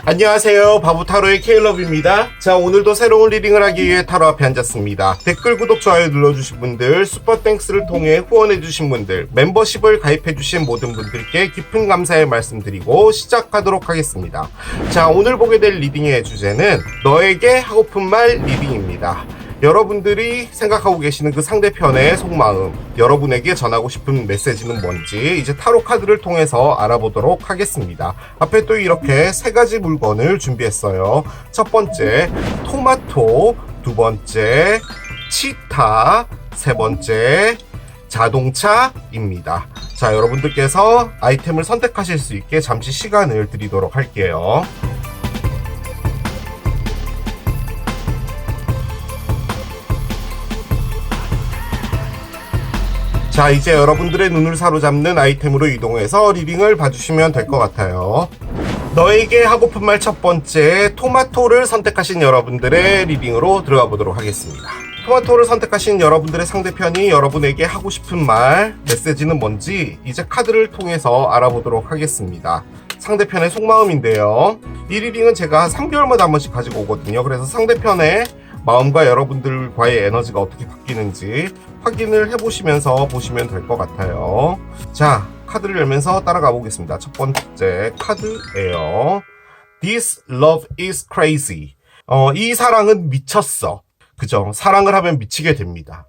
안녕하세요. 바보타로의 케일럽입니다. 자, 오늘도 새로운 리딩을 하기 위해 타로 앞에 앉았습니다. 댓글, 구독, 좋아요 눌러주신 분들, 슈퍼땡스를 통해 후원해주신 분들, 멤버십을 가입해주신 모든 분들께 깊은 감사의 말씀드리고 시작하도록 하겠습니다. 자, 오늘 보게 될 리딩의 주제는 너에게 하고픈 말 리딩입니다. 여러분들이 생각하고 계시는 그 상대편의 속마음, 여러분에게 전하고 싶은 메시지는 뭔지 이제 타로 카드를 통해서 알아보도록 하겠습니다. 앞에 또 이렇게 세 가지 물건을 준비했어요. 첫 번째 토마토, 두 번째 치타, 세 번째 자동차입니다. 자, 여러분들께서 아이템을 선택하실 수 있게 잠시 시간을 드리도록 할게요. 자, 이제 여러분들의 눈을 사로잡는 아이템으로 이동해서 리딩을 봐주시면 될 것 같아요. 너에게 하고픈 말 첫 번째, 토마토를 선택하신 여러분들의 리딩으로 들어가 보도록 하겠습니다. 토마토를 선택하신 여러분들의 상대편이 여러분에게 하고 싶은 말, 메시지는 뭔지 이제 카드를 통해서 알아보도록 하겠습니다. 상대편의 속마음인데요. 이 리딩은 제가 한 3개월마다 한 번씩 가지고 오거든요. 그래서 상대편의 마음과 여러분들과의 에너지가 어떻게 바뀌는지 확인을 해보시면서 보시면 될 것 같아요. 자, 카드를 열면서 따라가 보겠습니다. 첫 번째 카드예요. This love is crazy. 이 사랑은 미쳤어. 그죠? 사랑을 하면 미치게 됩니다.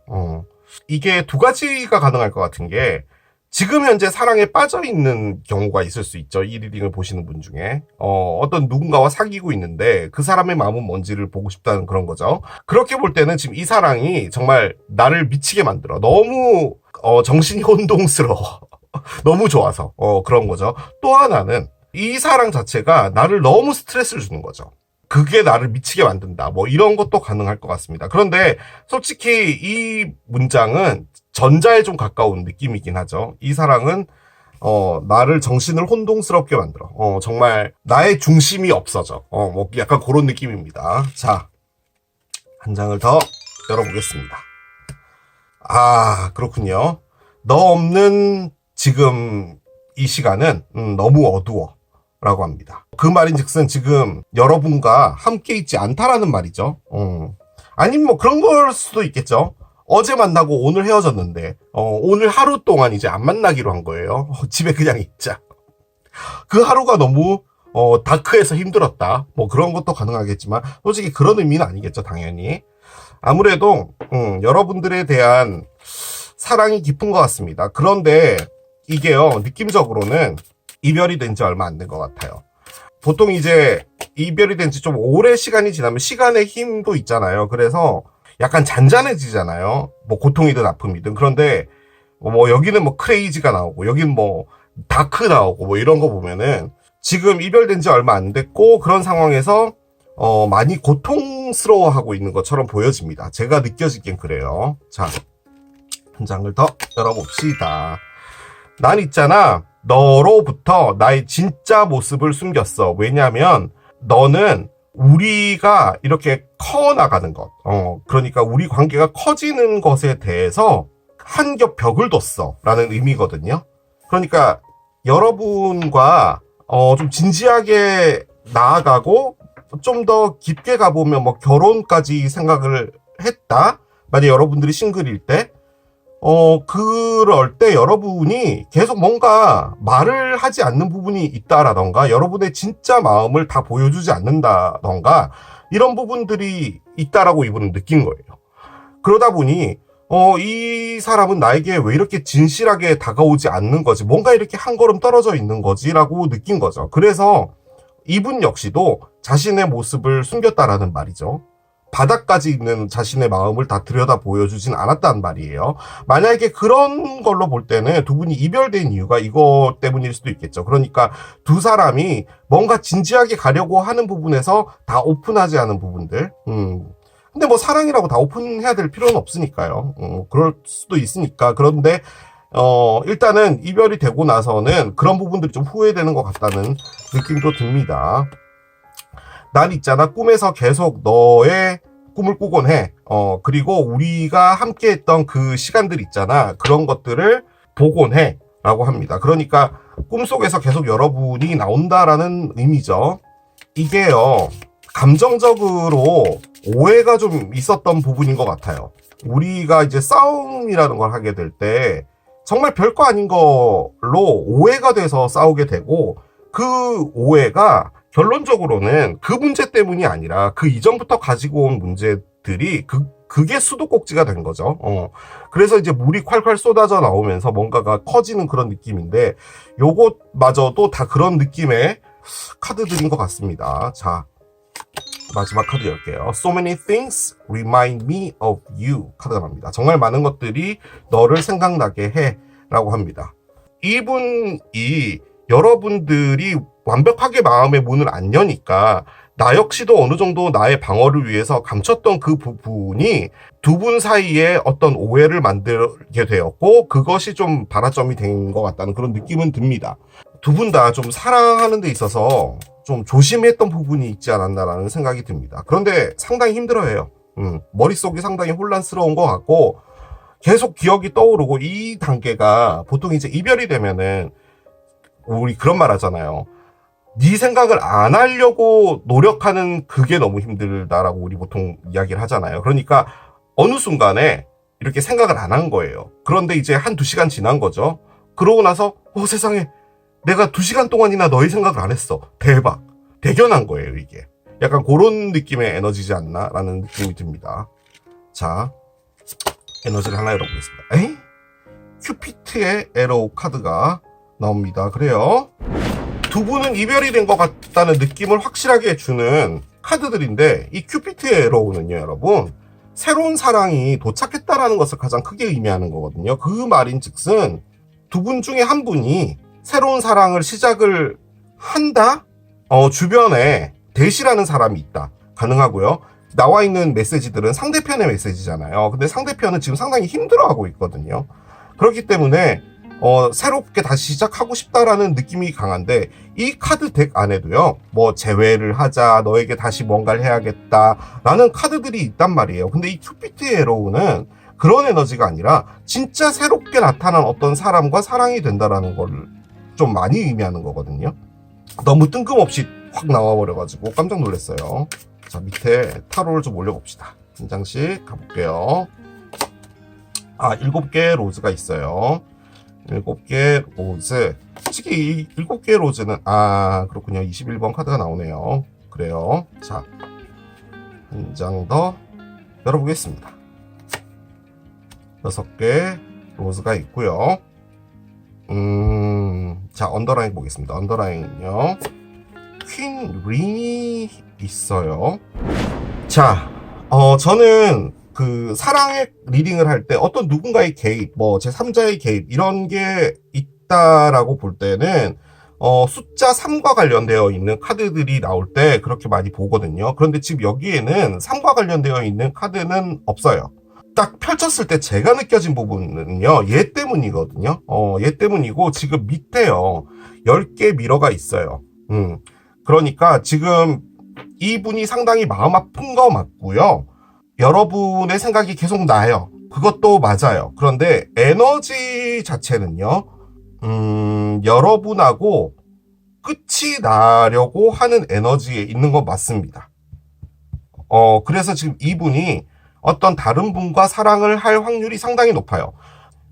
이게 두 가지가 가능할 것 같은 게, 지금 현재 사랑에 빠져있는 경우가 있을 수 있죠. 이 리딩을 보시는 분 중에. 어떤 누군가와 사귀고 있는데 그 사람의 마음은 뭔지를 보고 싶다는 그런 거죠. 그렇게 볼 때는 지금 이 사랑이 정말 나를 미치게 만들어. 너무 정신이 혼동스러워. 너무 좋아서 그런 거죠. 또 하나는 이 사랑 자체가 나를 너무 스트레스를 주는 거죠. 그게 나를 미치게 만든다. 뭐 이런 것도 가능할 것 같습니다. 그런데 솔직히 이 문장은 전자에 좀 가까운 느낌이긴 하죠. 이 사랑은 나를 정신을 혼동스럽게 만들어. 정말 나의 중심이 없어져. 뭐 약간 그런 느낌입니다. 자, 한 장을 더 열어보겠습니다. 아, 그렇군요. 너 없는 지금 이 시간은 너무 어두워 라고 합니다. 그 말인즉슨 지금 여러분과 함께 있지 않다라는 말이죠. 아니면 뭐 그런 걸 수도 있겠죠. 어제 만나고 오늘 헤어졌는데 오늘 하루 동안 이제 안 만나기로 한 거예요. 집에 그냥 있자. 그 하루가 너무 다크해서 힘들었다. 뭐 그런 것도 가능하겠지만 솔직히 그런 의미는 아니겠죠, 당연히. 아무래도 여러분들에 대한 사랑이 깊은 것 같습니다. 그런데 이게요, 느낌적으로는 이별이 된 지 얼마 안 된 것 같아요. 보통 이제 이별이 된 지 좀 오래 시간이 지나면 시간의 힘도 있잖아요. 그래서 약간 잔잔해지잖아요. 뭐 고통이든 아픔이든. 그런데 뭐 여기는 뭐 크레이지가 나오고 여기는 뭐 다크 나오고 뭐 이런 거 보면은 지금 이별된 지 얼마 안 됐고 그런 상황에서 많이 고통스러워하고 있는 것처럼 보여집니다. 제가 느껴지긴 그래요. 자, 한 장을 더 열어봅시다. 난 있잖아, 너로부터 나의 진짜 모습을 숨겼어. 왜냐면 너는 우리가 이렇게 커나가는 것, 그러니까 우리 관계가 커지는 것에 대해서 한 겹 벽을 뒀어 라는 의미거든요. 그러니까 여러분과 좀 진지하게 나아가고 좀 더 깊게 가보면 뭐 결혼까지 생각을 했다. 만약 여러분들이 싱글일 때 그럴 때 여러분이 계속 뭔가 말을 하지 않는 부분이 있다라던가 여러분의 진짜 마음을 다 보여주지 않는다던가 이런 부분들이 있다라고 이분은 느낀 거예요. 그러다 보니 이 사람은 나에게 왜 이렇게 진실하게 다가오지 않는 거지, 뭔가 이렇게 한 걸음 떨어져 있는 거지라고 느낀 거죠. 그래서 이분 역시도 자신의 모습을 숨겼다라는 말이죠. 바닥까지 있는 자신의 마음을 다 들여다 보여주진 않았단 말이에요. 만약에 그런 걸로 볼 때는 두 분이 이별된 이유가 이것 때문일 수도 있겠죠. 그러니까 두 사람이 뭔가 진지하게 가려고 하는 부분에서 다 오픈하지 않은 부분들. 근데 뭐 사랑이라고 다 오픈해야 될 필요는 없으니까요. 그럴 수도 있으니까. 그런데 일단은 이별이 되고 나서는 그런 부분들이 좀 후회되는 것 같다는 느낌도 듭니다. 난 있잖아, 꿈에서 계속 너의 꿈을 꾸곤 해. 그리고 우리가 함께 했던 그 시간들 있잖아, 그런 것들을 보곤 해 라고 합니다. 그러니까 꿈속에서 계속 여러분이 나온다라는 의미죠. 이게요, 감정적으로 오해가 좀 있었던 부분인 것 같아요. 우리가 이제 싸움이라는 걸 하게 될 때 정말 별거 아닌 걸로 오해가 돼서 싸우게 되고, 그 오해가 결론적으로는 그 문제 때문이 아니라 그 이전부터 가지고 온 문제들이 그게 수도꼭지가 된 거죠. 그래서 이제 물이 콸콸 쏟아져 나오면서 뭔가가 커지는 그런 느낌인데, 요것마저도 다 그런 느낌의 카드들인 것 같습니다. 자, 마지막 카드 열게요. So many things remind me of you 카드가 나옵니다. 정말 많은 것들이 너를 생각나게 해 라고 합니다. 이분이 여러분들이 완벽하게 마음의 문을 안 여니까 나 역시도 어느 정도 나의 방어를 위해서 감췄던 그 부분이 두 분 사이에 어떤 오해를 만들게 되었고, 그것이 좀 발화점이 된 것 같다는 그런 느낌은 듭니다. 두 분 다 좀 사랑하는 데 있어서 좀 조심했던 부분이 있지 않았나라는 생각이 듭니다. 그런데 상당히 힘들어해요. 머릿속이 상당히 혼란스러운 것 같고, 계속 기억이 떠오르고, 이 단계가 보통 이제 이별이 되면은 우리 그런 말 하잖아요. 네 생각을 안 하려고 노력하는 그게 너무 힘들다라고 우리 보통 이야기를 하잖아요. 그러니까 어느 순간에 이렇게 생각을 안 한 거예요. 그런데 이제 한 2시간 지난 거죠. 그러고 나서 세상에 내가 2시간 동안이나 너의 생각을 안 했어. 대박. 대견한 거예요, 이게. 약간 그런 느낌의 에너지지 않나 라는 느낌이 듭니다. 자, 에너지를 하나 열어보겠습니다. 에이? 큐피트의 에로우 카드가 나옵니다. 그래요. 두 분은 이별이 된 것 같다는 느낌을 확실하게 주는 카드들인데, 이 큐피트의 에로우는요, 여러분, 새로운 사랑이 도착했다라는 것을 가장 크게 의미하는 거거든요. 그 말인 즉슨 두 분 중에 한 분이 새로운 사랑을 시작을 한다? 주변에 대시라는 사람이 있다. 가능하고요. 나와 있는 메시지들은 상대편의 메시지잖아요. 근데 상대편은 지금 상당히 힘들어하고 있거든요. 그렇기 때문에 새롭게 다시 시작하고 싶다라는 느낌이 강한데, 이 카드 덱 안에도요, 뭐 재회를 하자, 너에게 다시 뭔가를 해야겠다 라는 카드들이 있단 말이에요. 근데 이 큐피트의 에로우는 그런 에너지가 아니라 진짜 새롭게 나타난 어떤 사람과 사랑이 된다라는 걸 좀 많이 의미하는 거거든요. 너무 뜬금없이 확 나와버려가지고 깜짝 놀랐어요. 자, 밑에 타로를 좀 올려봅시다. 한 장씩 가볼게요. 7개의 로즈가 있어요. 7개 로즈. 솔직히 이 7개의 로즈는, 그렇군요. 21번 카드가 나오네요. 그래요. 자, 한 장 더 열어보겠습니다. 6개 로즈가 있고요. 자, 언더라인 보겠습니다. 언더라인은요, 퀸 링이 있어요. 자, 저는 그 사랑의 리딩을 할 때 어떤 누군가의 개입, 뭐 제3자의 개입 이런 게 있다라고 볼 때는 숫자 3과 관련되어 있는 카드들이 나올 때 그렇게 많이 보거든요. 그런데 지금 여기에는 3과 관련되어 있는 카드는 없어요. 딱 펼쳤을 때 제가 느껴진 부분은요, 얘 때문이거든요. 얘 때문이고, 지금 밑에요, 10개 미러가 있어요. 그러니까 지금 이분이 상당히 마음 아픈 거 맞고요. 여러분의 생각이 계속 나요. 그것도 맞아요. 그런데 에너지 자체는요, 여러분하고 끝이 나려고 하는 에너지에 있는 건 맞습니다. 그래서 지금 이분이 어떤 다른 분과 사랑을 할 확률이 상당히 높아요.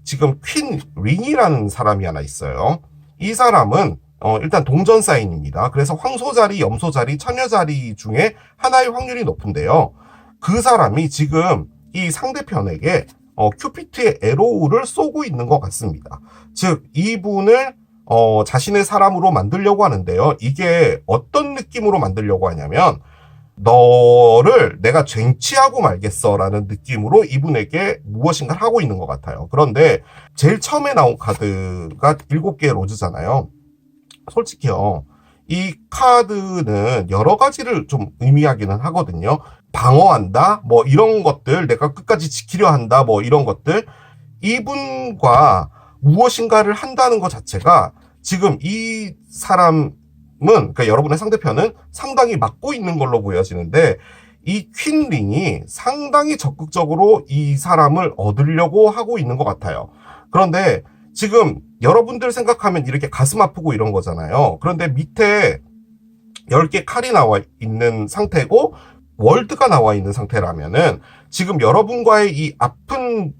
지금 퀸 링이라는 사람이 하나 있어요. 이 사람은 일단 동전 사인입니다. 그래서 황소자리, 염소자리, 처녀자리 중에 하나의 확률이 높은데요. 그 사람이 지금 이 상대편에게 큐피트의 에로우를 쏘고 있는 것 같습니다. 즉 이분을 자신의 사람으로 만들려고 하는데요. 이게 어떤 느낌으로 만들려고 하냐면, 너를 내가 쟁취하고 말겠어라는 느낌으로 이분에게 무엇인가를 하고 있는 것 같아요. 그런데 제일 처음에 나온 카드가 7개의 로즈잖아요. 솔직히요, 이 카드는 여러 가지를 좀 의미하기는 하거든요. 방어한다, 뭐 이런 것들, 내가 끝까지 지키려 한다, 뭐 이런 것들. 이분과 무엇인가를 한다는 것 자체가 지금 이 사람은, 그러니까 여러분의 상대편은 상당히 막고 있는 걸로 보여지는데, 이 퀸링이 상당히 적극적으로 이 사람을 얻으려고 하고 있는 것 같아요. 그런데 지금 여러분들 생각하면 이렇게 가슴 아프고 이런 거잖아요. 그런데 밑에 10개 칼이 나와 있는 상태고 월드가 나와 있는 상태라면은 지금 여러분과의 이 아픈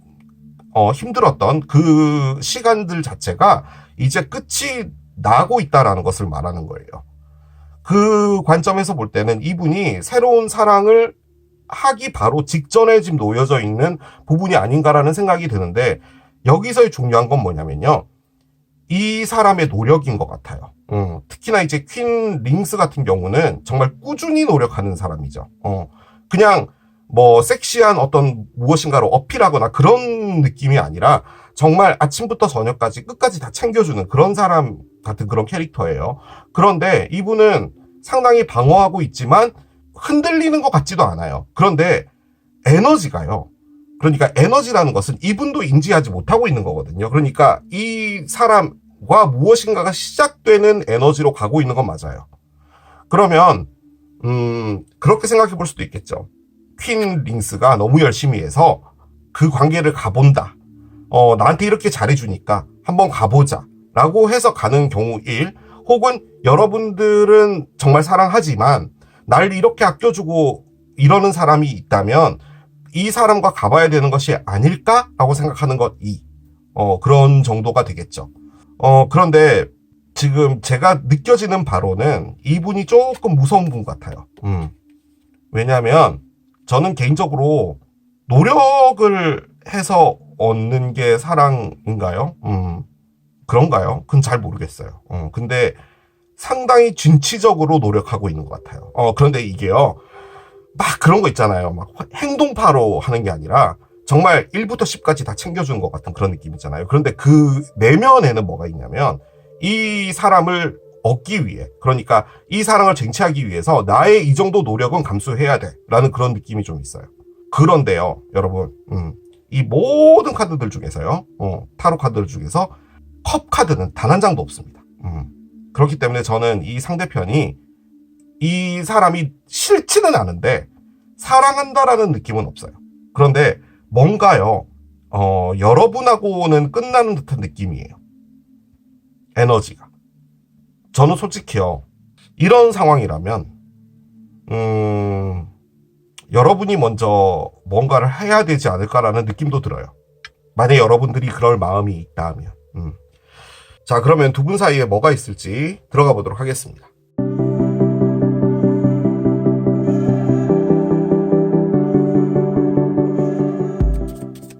힘들었던 그 시간들 자체가 이제 끝이 나고 있다라는 것을 말하는 거예요. 그 관점에서 볼 때는 이분이 새로운 사랑을 하기 바로 직전에 지금 놓여져 있는 부분이 아닌가라는 생각이 드는데, 여기서의 중요한 건 뭐냐면요, 이 사람의 노력인 것 같아요. 특히나 이제 퀸 링스 같은 경우는 정말 꾸준히 노력하는 사람이죠. 그냥 뭐 섹시한 어떤 무엇인가로 어필하거나 그런 느낌이 아니라 정말 아침부터 저녁까지 끝까지 다 챙겨주는 그런 사람 같은 그런 캐릭터예요. 그런데 이분은 상당히 방어하고 있지만 흔들리는 것 같지도 않아요. 그런데 에너지가요. 그러니까 에너지라는 것은 이분도 인지하지 못하고 있는 거거든요. 그러니까 이 사람과 무엇인가가 시작되는 에너지로 가고 있는 건 맞아요. 그러면 그렇게 생각해 볼 수도 있겠죠. 퀸 링스가 너무 열심히 해서 그 관계를 가본다. 나한테 이렇게 잘해주니까 한번 가보자 라고 해서 가는 경우 1, 혹은 여러분들은 정말 사랑하지만 날 이렇게 아껴주고 이러는 사람이 있다면 이 사람과 가봐야 되는 것이 아닐까라고 생각하는 것 2. 그런 정도가 되겠죠. 그런데 지금 제가 느껴지는 바로는 이분이 조금 무서운 분 같아요. 왜냐하면 저는 개인적으로 노력을 해서 얻는 게 사랑인가요? 그런가요? 그건 잘 모르겠어요. 근데 상당히 진취적으로 노력하고 있는 것 같아요. 그런데 이게요, 막 그런 거 있잖아요. 막 행동파로 하는 게 아니라 정말 1부터 10까지 다 챙겨주는 것 같은 그런 느낌이잖아요. 그런데 그 내면에는 뭐가 있냐면 이 사람을 얻기 위해, 그러니까 이 사랑을 쟁취하기 위해서 나의 이 정도 노력은 감수해야 돼 라는 그런 느낌이 좀 있어요. 그런데요, 여러분, 이 모든 카드들 중에서요, 타로 카드들 중에서 컵 카드는 단 한 장도 없습니다. 그렇기 때문에 저는 이 상대편이 이 사람이 싫지는 않은데 사랑한다라는 느낌은 없어요. 그런데 뭔가요, 여러분하고는 끝나는 듯한 느낌이에요. 에너지가. 저는 솔직히요, 이런 상황이라면 여러분이 먼저 뭔가를 해야 되지 않을까라는 느낌도 들어요. 만약 여러분들이 그럴 마음이 있다면. 자, 그러면 두 분 사이에 뭐가 있을지 들어가 보도록 하겠습니다.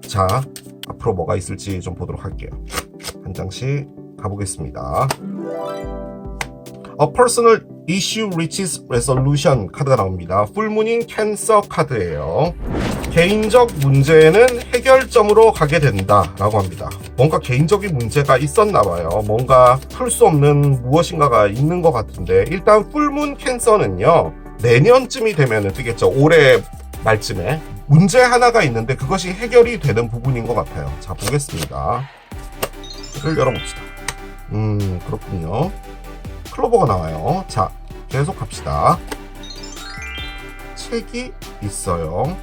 자, 앞으로 뭐가 있을지 좀 보도록 할게요. 한 장씩 가보겠습니다. A Personal Issue Reaches Resolution 카드가 나옵니다. 풀문인 캔서 카드예요. 개인적 문제는 해결점으로 가게 된다 라고 합니다. 뭔가 개인적인 문제가 있었나 봐요. 뭔가 풀 수 없는 무엇인가가 있는 것 같은데, 일단 풀문 캔서는요, 내년쯤이 되면 뜨겠죠. 올해 말쯤에 문제 하나가 있는데 그것이 해결이 되는 부분인 것 같아요. 자, 보겠습니다. 이를 열어봅시다. 그렇군요. 클로버가 나와요. 자, 계속 갑시다. 책이 있어요.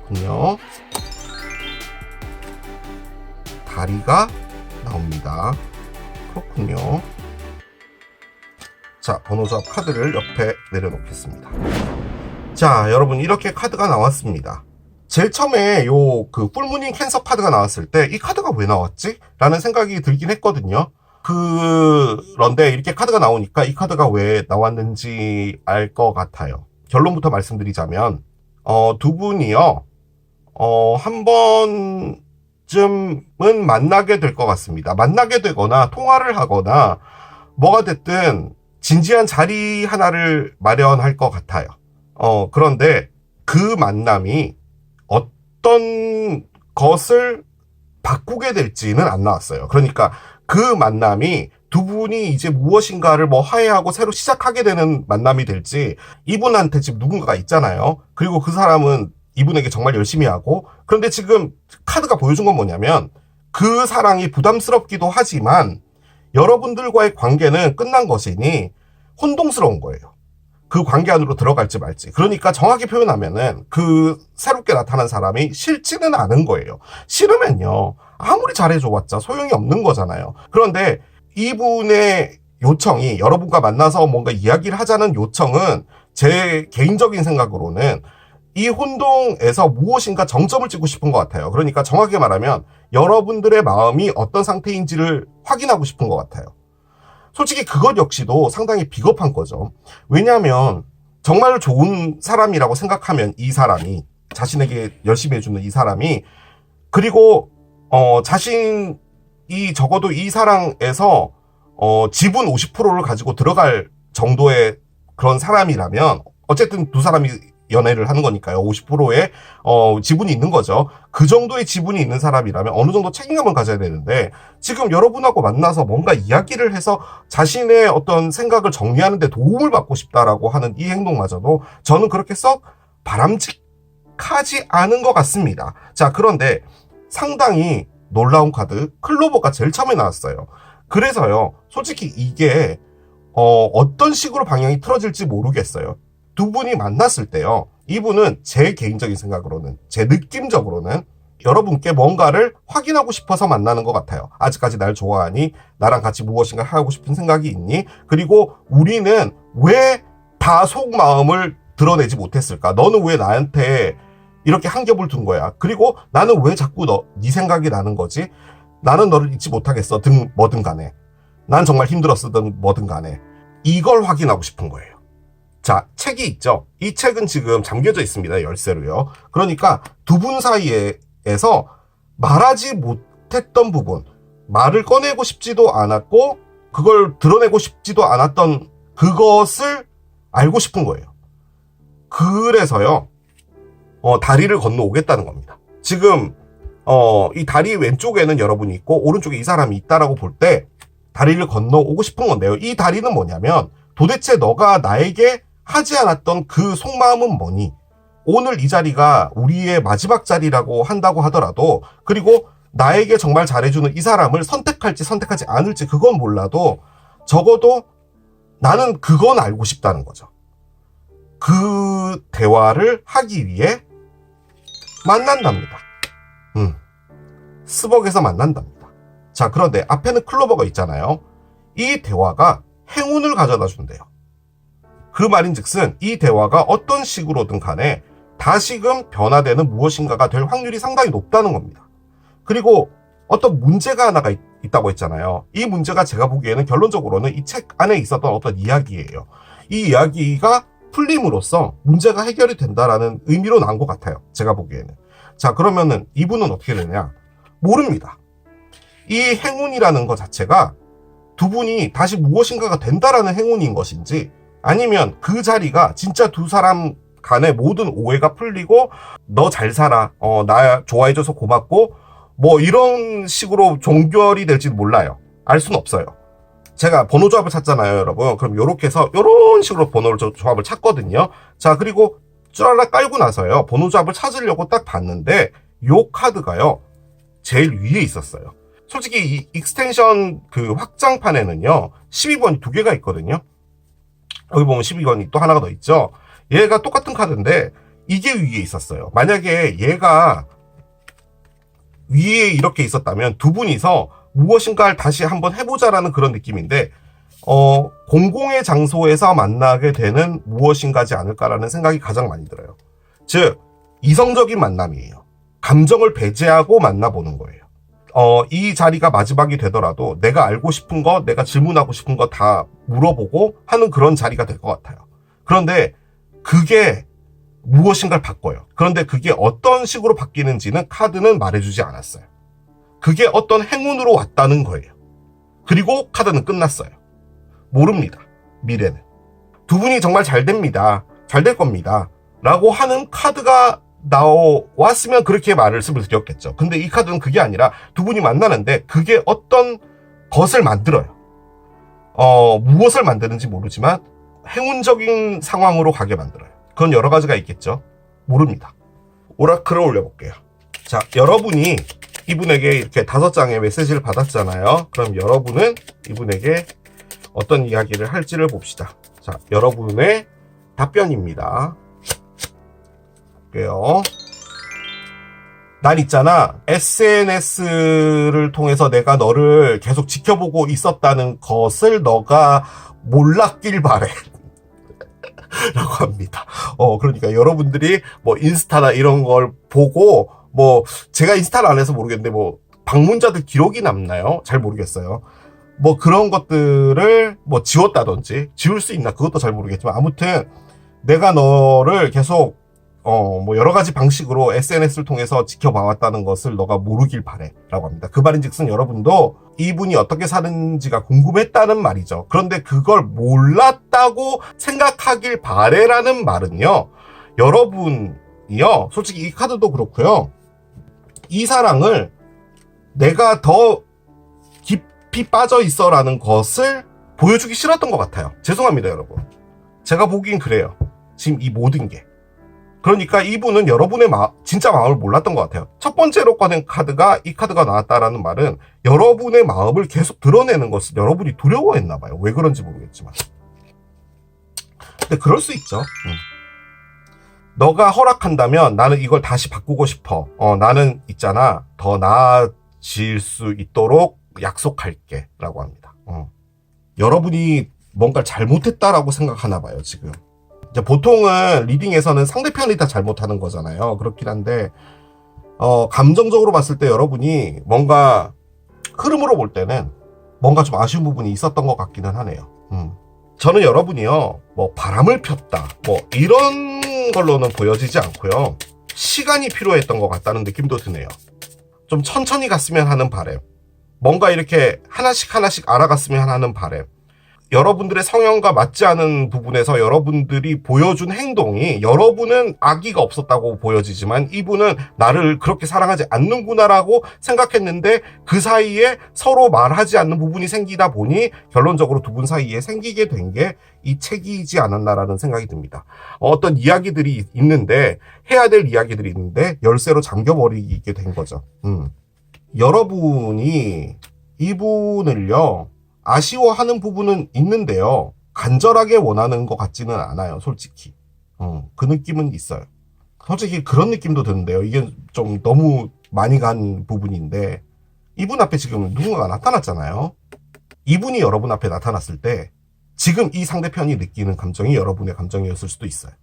그렇군요. 다리가 나옵니다. 그렇군요. 자, 번호조합 카드를 옆에 내려놓겠습니다. 자, 여러분, 이렇게 카드가 나왔습니다. 제일 처음에 그 풀무닝 캔서 카드가 나왔을 때 이 카드가 왜 나왔지? 라는 생각이 들긴 했거든요. 그런데 이렇게 카드가 나오니까 이 카드가 왜 나왔는지 알 것 같아요. 결론부터 말씀드리자면, 두 분이요, 한 번쯤은 만나게 될 것 같습니다. 만나게 되거나 통화를 하거나 뭐가 됐든 진지한 자리 하나를 마련할 것 같아요. 그런데 그 만남이 어떤 것을 바꾸게 될지는 안 나왔어요. 그러니까 그 만남이 두 분이 이제 무엇인가를 뭐 화해하고 새로 시작하게 되는 만남이 될지, 이분한테 지금 누군가가 있잖아요. 그리고 그 사람은 이분에게 정말 열심히 하고, 그런데 지금 카드가 보여준 건 뭐냐면 그 사랑이 부담스럽기도 하지만 여러분들과의 관계는 끝난 것이니 혼동스러운 거예요. 그 관계 안으로 들어갈지 말지. 그러니까 정확히 표현하면은 그 새롭게 나타난 사람이 싫지는 않은 거예요. 싫으면요, 아무리 잘해줘봤자 소용이 없는 거잖아요. 그런데 이분의 요청이 여러분과 만나서 뭔가 이야기를 하자는 요청은 제 개인적인 생각으로는 이 혼동에서 무엇인가 정점을 찍고 싶은 것 같아요. 그러니까 정확히 말하면 여러분들의 마음이 어떤 상태인지를 확인하고 싶은 것 같아요. 솔직히 그것 역시도 상당히 비겁한 거죠. 왜냐하면 정말 좋은 사람이라고 생각하면 이 사람이 자신에게 열심히 해주는 이 사람이 그리고 자신이 적어도 이 사랑에서 지분 50%를 가지고 들어갈 정도의 그런 사람이라면 어쨌든 두 사람이 연애를 하는 거니까요. 50%의 지분이 있는 거죠. 그 정도의 지분이 있는 사람이라면 어느 정도 책임감을 가져야 되는데 지금 여러분하고 만나서 뭔가 이야기를 해서 자신의 어떤 생각을 정리하는 데 도움을 받고 싶다라고 하는 이 행동마저도 저는 그렇게 썩 바람직하지 않은 것 같습니다. 자, 그런데 상당히 놀라운 카드 클로버가 제일 처음에 나왔어요. 그래서요, 솔직히 이게 어떤 식으로 방향이 틀어질지 모르겠어요. 두 분이 만났을 때요, 이분은 제 개인적인 생각으로는, 제 느낌적으로는 여러분께 뭔가를 확인하고 싶어서 만나는 것 같아요. 아직까지 날 좋아하니? 나랑 같이 무엇인가 하고 싶은 생각이 있니? 그리고 우리는 왜 다 속마음을 드러내지 못했을까? 너는 왜 나한테 이렇게 한 겹을 둔 거야? 그리고 나는 왜 자꾸 네 생각이 나는 거지? 나는 너를 잊지 못하겠어. 뭐든 간에. 난 정말 힘들었으든 뭐든 간에. 이걸 확인하고 싶은 거예요. 자, 책이 있죠. 이 책은 지금 잠겨져 있습니다. 열쇠로요. 그러니까 두 분 사이에서 말하지 못했던 부분, 말을 꺼내고 싶지도 않았고 그걸 드러내고 싶지도 않았던 그것을 알고 싶은 거예요. 그래서요, 다리를 건너오겠다는 겁니다. 지금 이 다리 왼쪽에는 여러분이 있고 오른쪽에 이 사람이 있다라고 볼 때 다리를 건너오고 싶은 건데요. 이 다리는 뭐냐면 도대체 너가 나에게 하지 않았던 그 속마음은 뭐니? 오늘 이 자리가 우리의 마지막 자리라고 한다고 하더라도 그리고 나에게 정말 잘해주는 이 사람을 선택할지 선택하지 않을지 그건 몰라도 적어도 나는 그건 알고 싶다는 거죠. 그 대화를 하기 위해 만난답니다. 스벅에서 만난답니다. 자, 그런데 앞에는 클로버가 있잖아요. 이 대화가 행운을 가져다 준대요. 그 말인즉슨 이 대화가 어떤 식으로든 간에 다시금 변화되는 무엇인가가 될 확률이 상당히 높다는 겁니다. 그리고 어떤 문제가 하나가 있다고 했잖아요. 이 문제가 제가 보기에는 결론적으로는 이 책 안에 있었던 어떤 이야기예요. 이 이야기가 풀림으로써 문제가 해결이 된다라는 의미로 나온 것 같아요. 제가 보기에는. 자, 그러면은 이분은 어떻게 되냐? 모릅니다. 이 행운이라는 것 자체가 두 분이 다시 무엇인가가 된다라는 행운인 것인지 아니면 그 자리가 진짜 두 사람 간의 모든 오해가 풀리고 너 잘 살아, 나 좋아해줘서 고맙고 뭐 이런 식으로 종결이 될지도 몰라요. 알 수는 없어요. 제가 번호 조합을 찾잖아요, 여러분. 그럼 요렇게 해서 요런 식으로 조합을 찾거든요. 자, 그리고 쭈랄라 깔고 나서요, 번호 조합을 찾으려고 딱 봤는데 요 카드가요 제일 위에 있었어요. 솔직히 이 익스텐션 그 확장판에는요 12번이 두 개가 있거든요. 여기 보면 12번이 또 하나가 더 있죠. 얘가 똑같은 카드인데 이게 위에 있었어요. 만약에 얘가 위에 이렇게 있었다면 두 분이서 무엇인가를 다시 한번 해보자라는 그런 느낌인데 공공의 장소에서 만나게 되는 무엇인가지 않을까라는 생각이 가장 많이 들어요. 즉 이성적인 만남이에요. 감정을 배제하고 만나보는 거예요. 이 자리가 마지막이 되더라도 내가 알고 싶은 거, 내가 질문하고 싶은 거 다 물어보고 하는 그런 자리가 될 것 같아요. 그런데 그게 무엇인가를 바꿔요. 그런데 그게 어떤 식으로 바뀌는지는 카드는 말해주지 않았어요. 그게 어떤 행운으로 왔다는 거예요. 그리고 카드는 끝났어요. 모릅니다. 미래는. 두 분이 정말 잘 됩니다. 잘 될 겁니다. 라고 하는 카드가 나왔으면 그렇게 말씀을 드렸겠죠. 근데 이 카드는 그게 아니라 두 분이 만나는데 그게 어떤 것을 만들어요. 무엇을 만드는지 모르지만 행운적인 상황으로 가게 만들어요. 그건 여러 가지가 있겠죠. 모릅니다. 오라클을 올려볼게요. 자, 여러분이 이분에게 이렇게 5장의 메시지를 받았잖아요. 그럼 여러분은 이분에게 어떤 이야기를 할지를 봅시다. 자, 여러분의 답변입니다. 볼게요. 난 있잖아, SNS를 통해서 내가 너를 계속 지켜보고 있었다는 것을 너가 몰랐길 바래. 라고 합니다. 그러니까 여러분들이 뭐 인스타나 이런 걸 보고, 뭐 제가 인스타를 안 해서 모르겠는데 뭐 방문자들 기록이 남나요? 잘 모르겠어요. 뭐 그런 것들을 뭐 지웠다든지, 지울 수 있나 그것도 잘 모르겠지만, 아무튼 내가 너를 계속 뭐 여러 가지 방식으로 SNS를 통해서 지켜봐왔다는 것을 너가 모르길 바래 라고 합니다. 그 말인즉슨 여러분도 이분이 어떻게 사는지가 궁금했다는 말이죠. 그런데 그걸 몰랐다고 생각하길 바래라는 말은요, 여러분이요, 솔직히 이 카드도 그렇고요, 이 사랑을 내가 더 깊이 빠져 있어 라는 것을 보여주기 싫었던 것 같아요. 죄송합니다 여러분, 제가 보기엔 그래요. 지금 이 모든 게. 그러니까 이분은 여러분의 진짜 마음을 몰랐던 것 같아요. 첫 번째로 꺼낸 카드가, 이 카드가 나왔다라는 말은 여러분의 마음을 계속 드러내는 것을 여러분이 두려워했나 봐요. 왜 그런지 모르겠지만. 근데 그럴 수 있죠. 너가 허락한다면 나는 이걸 다시 바꾸고 싶어. 나는 있잖아, 더 나아질 수 있도록 약속할게 라고 합니다. 여러분이 뭔가를 잘못했다라고 생각하나 봐요 지금. 이제 보통은 리딩에서는 상대편이 다 잘못하는 거잖아요. 그렇긴 한데 감정적으로 봤을 때 여러분이 뭔가 흐름으로 볼 때는 뭔가 좀 아쉬운 부분이 있었던 것 같기는 하네요. 저는 여러분이요, 뭐 바람을 폈다 뭐 이런 걸로는 보여지지 않고요, 시간이 필요했던 것 같다는 느낌도 드네요. 좀 천천히 갔으면 하는 바람, 뭔가 이렇게 하나씩 알아갔으면 하는 바람, 여러분들의 성향과 맞지 않은 부분에서 여러분들이 보여준 행동이, 여러분은 악의가 없었다고 보여지지만 이분은 나를 그렇게 사랑하지 않는구나라고 생각했는데 그 사이에 서로 말하지 않는 부분이 생기다 보니 결론적으로 두 분 사이에 생기게 된 게 이 책이지 않았나라는 생각이 듭니다. 어떤 이야기들이 있는데, 해야 될 이야기들이 있는데 열쇠로 잠겨버리게 된 거죠. 여러분이 이분을요 아쉬워하는 부분은 있는데요, 간절하게 원하는 것 같지는 않아요 솔직히. 그 느낌은 있어요. 솔직히 그런 느낌도 드는데요, 이게 좀 너무 많이 간 부분인데, 이분 앞에 지금 누군가가 나타났잖아요. 이분이 여러분 앞에 나타났을 때 지금 이 상대편이 느끼는 감정이 여러분의 감정이었을 수도 있어요.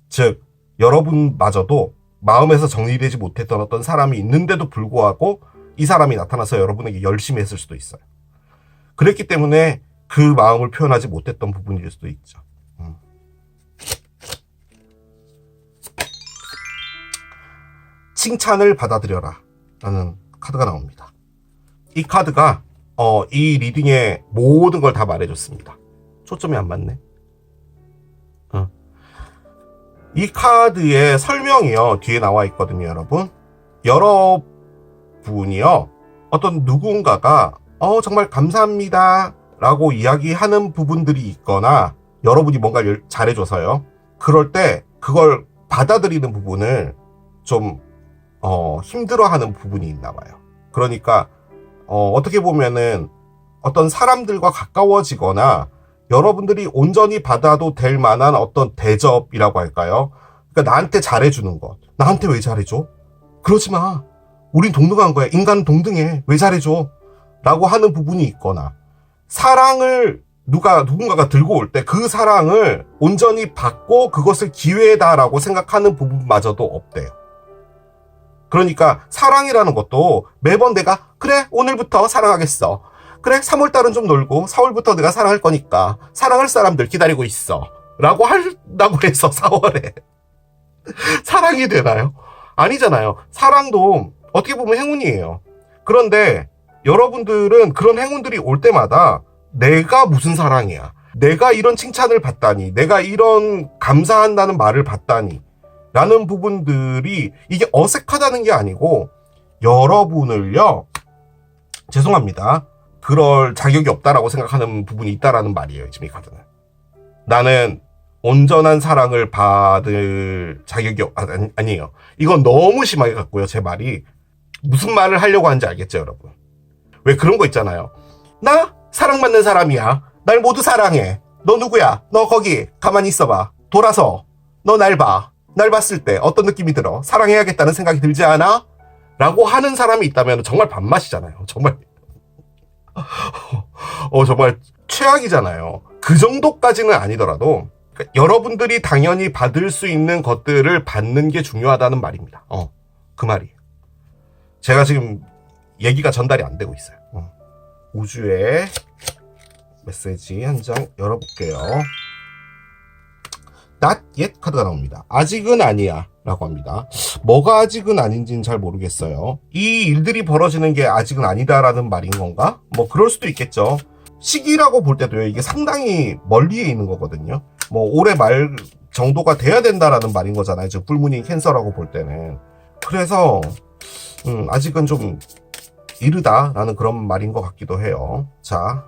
즉 여러분마저도 마음에서 정리되지 못했던 어떤 사람이 있는데도 불구하고 이 사람이 나타나서 여러분에게 열심히 했을 수도 있어요. 그랬기 때문에 그 마음을 표현하지 못했던 부분일 수도 있죠. 칭찬을 받아들여라 라는 카드가 나옵니다. 이 카드가 이 리딩의 모든 걸 다 말해줬습니다. 초점이 안 맞네. 이 카드의 설명이요 뒤에 나와 있거든요. 여러분이요 어떤 누군가가 정말 감사합니다 라고 이야기하는 부분들이 있거나, 여러분이 뭔가를 잘해줘서요, 그럴 때 그걸 받아들이는 부분을 좀 힘들어하는 부분이 있나 봐요. 그러니까 어떻게 보면은 어떤 사람들과 가까워지거나 여러분들이 온전히 받아도 될 만한 어떤 대접이라고 할까요? 그러니까 나한테 잘해주는 것. 나한테 왜 잘해줘? 그러지 마. 우린 동등한 거야. 인간은 동등해. 왜 잘해줘? 라고 하는 부분이 있거나, 사랑을 누군가가 들고 올 때 그 사랑을 온전히 받고 그것을 기회다라고 생각하는 부분마저도 없대요. 그러니까 사랑이라는 것도 매번 내가 그래 오늘부터 사랑하겠어, 그래 3월달은 좀 놀고 4월부터 내가 사랑할 거니까 사랑할 사람들 기다리고 있어 라고 한다고 해서 4월에 사랑이 되나요? 아니잖아요. 사랑도 어떻게 보면 행운이에요. 그런데 여러분들은 그런 행운들이 올 때마다 내가 무슨 사랑이야, 내가 이런 칭찬을 받다니, 내가 이런 감사한다는 말을 받다니 라는 부분들이, 이게 어색하다는 게 아니고 여러분을요, 죄송합니다, 그럴 자격이 없다라고 생각하는 부분이 있다라는 말이에요. 지금 이 카드는 나는 온전한 사랑을 받을 자격이 아니에요. 이건 너무 심하게 갔고요. 제 말이 무슨 말을 하려고 하는지 알겠죠 여러분? 왜 그런 거 있잖아요. 나 사랑받는 사람이야, 날 모두 사랑해, 너 누구야, 너 거기 가만히 있어봐, 돌아서 너 날 봐, 날 봤을 때 어떤 느낌이 들어? 사랑해야겠다는 생각이 들지 않아? 라고 하는 사람이 있다면 정말 밥맛이잖아요. 정말 정말 최악이잖아요. 그 정도까지는 아니더라도 그러니까 여러분들이 당연히 받을 수 있는 것들을 받는 게 중요하다는 말입니다. 그 말이에요. 제가 지금 얘기가 전달이 안 되고 있어요. 우주의 메시지 한 장 열어볼게요. Not yet 카드가 나옵니다. 아직은 아니야 라고 합니다. 뭐가 아직은 아닌지는 잘 모르겠어요. 이 일들이 벌어지는 게 아직은 아니다라는 말인 건가? 뭐 그럴 수도 있겠죠. 시기라고 볼 때도요, 이게 상당히 멀리에 있는 거거든요. 뭐 올해 말 정도가 돼야 된다라는 말인 거잖아요. 즉 풀무닝 캔서라고 볼 때는. 그래서 아직은 좀 이르다라는 그런 말인 것 같기도 해요. 자,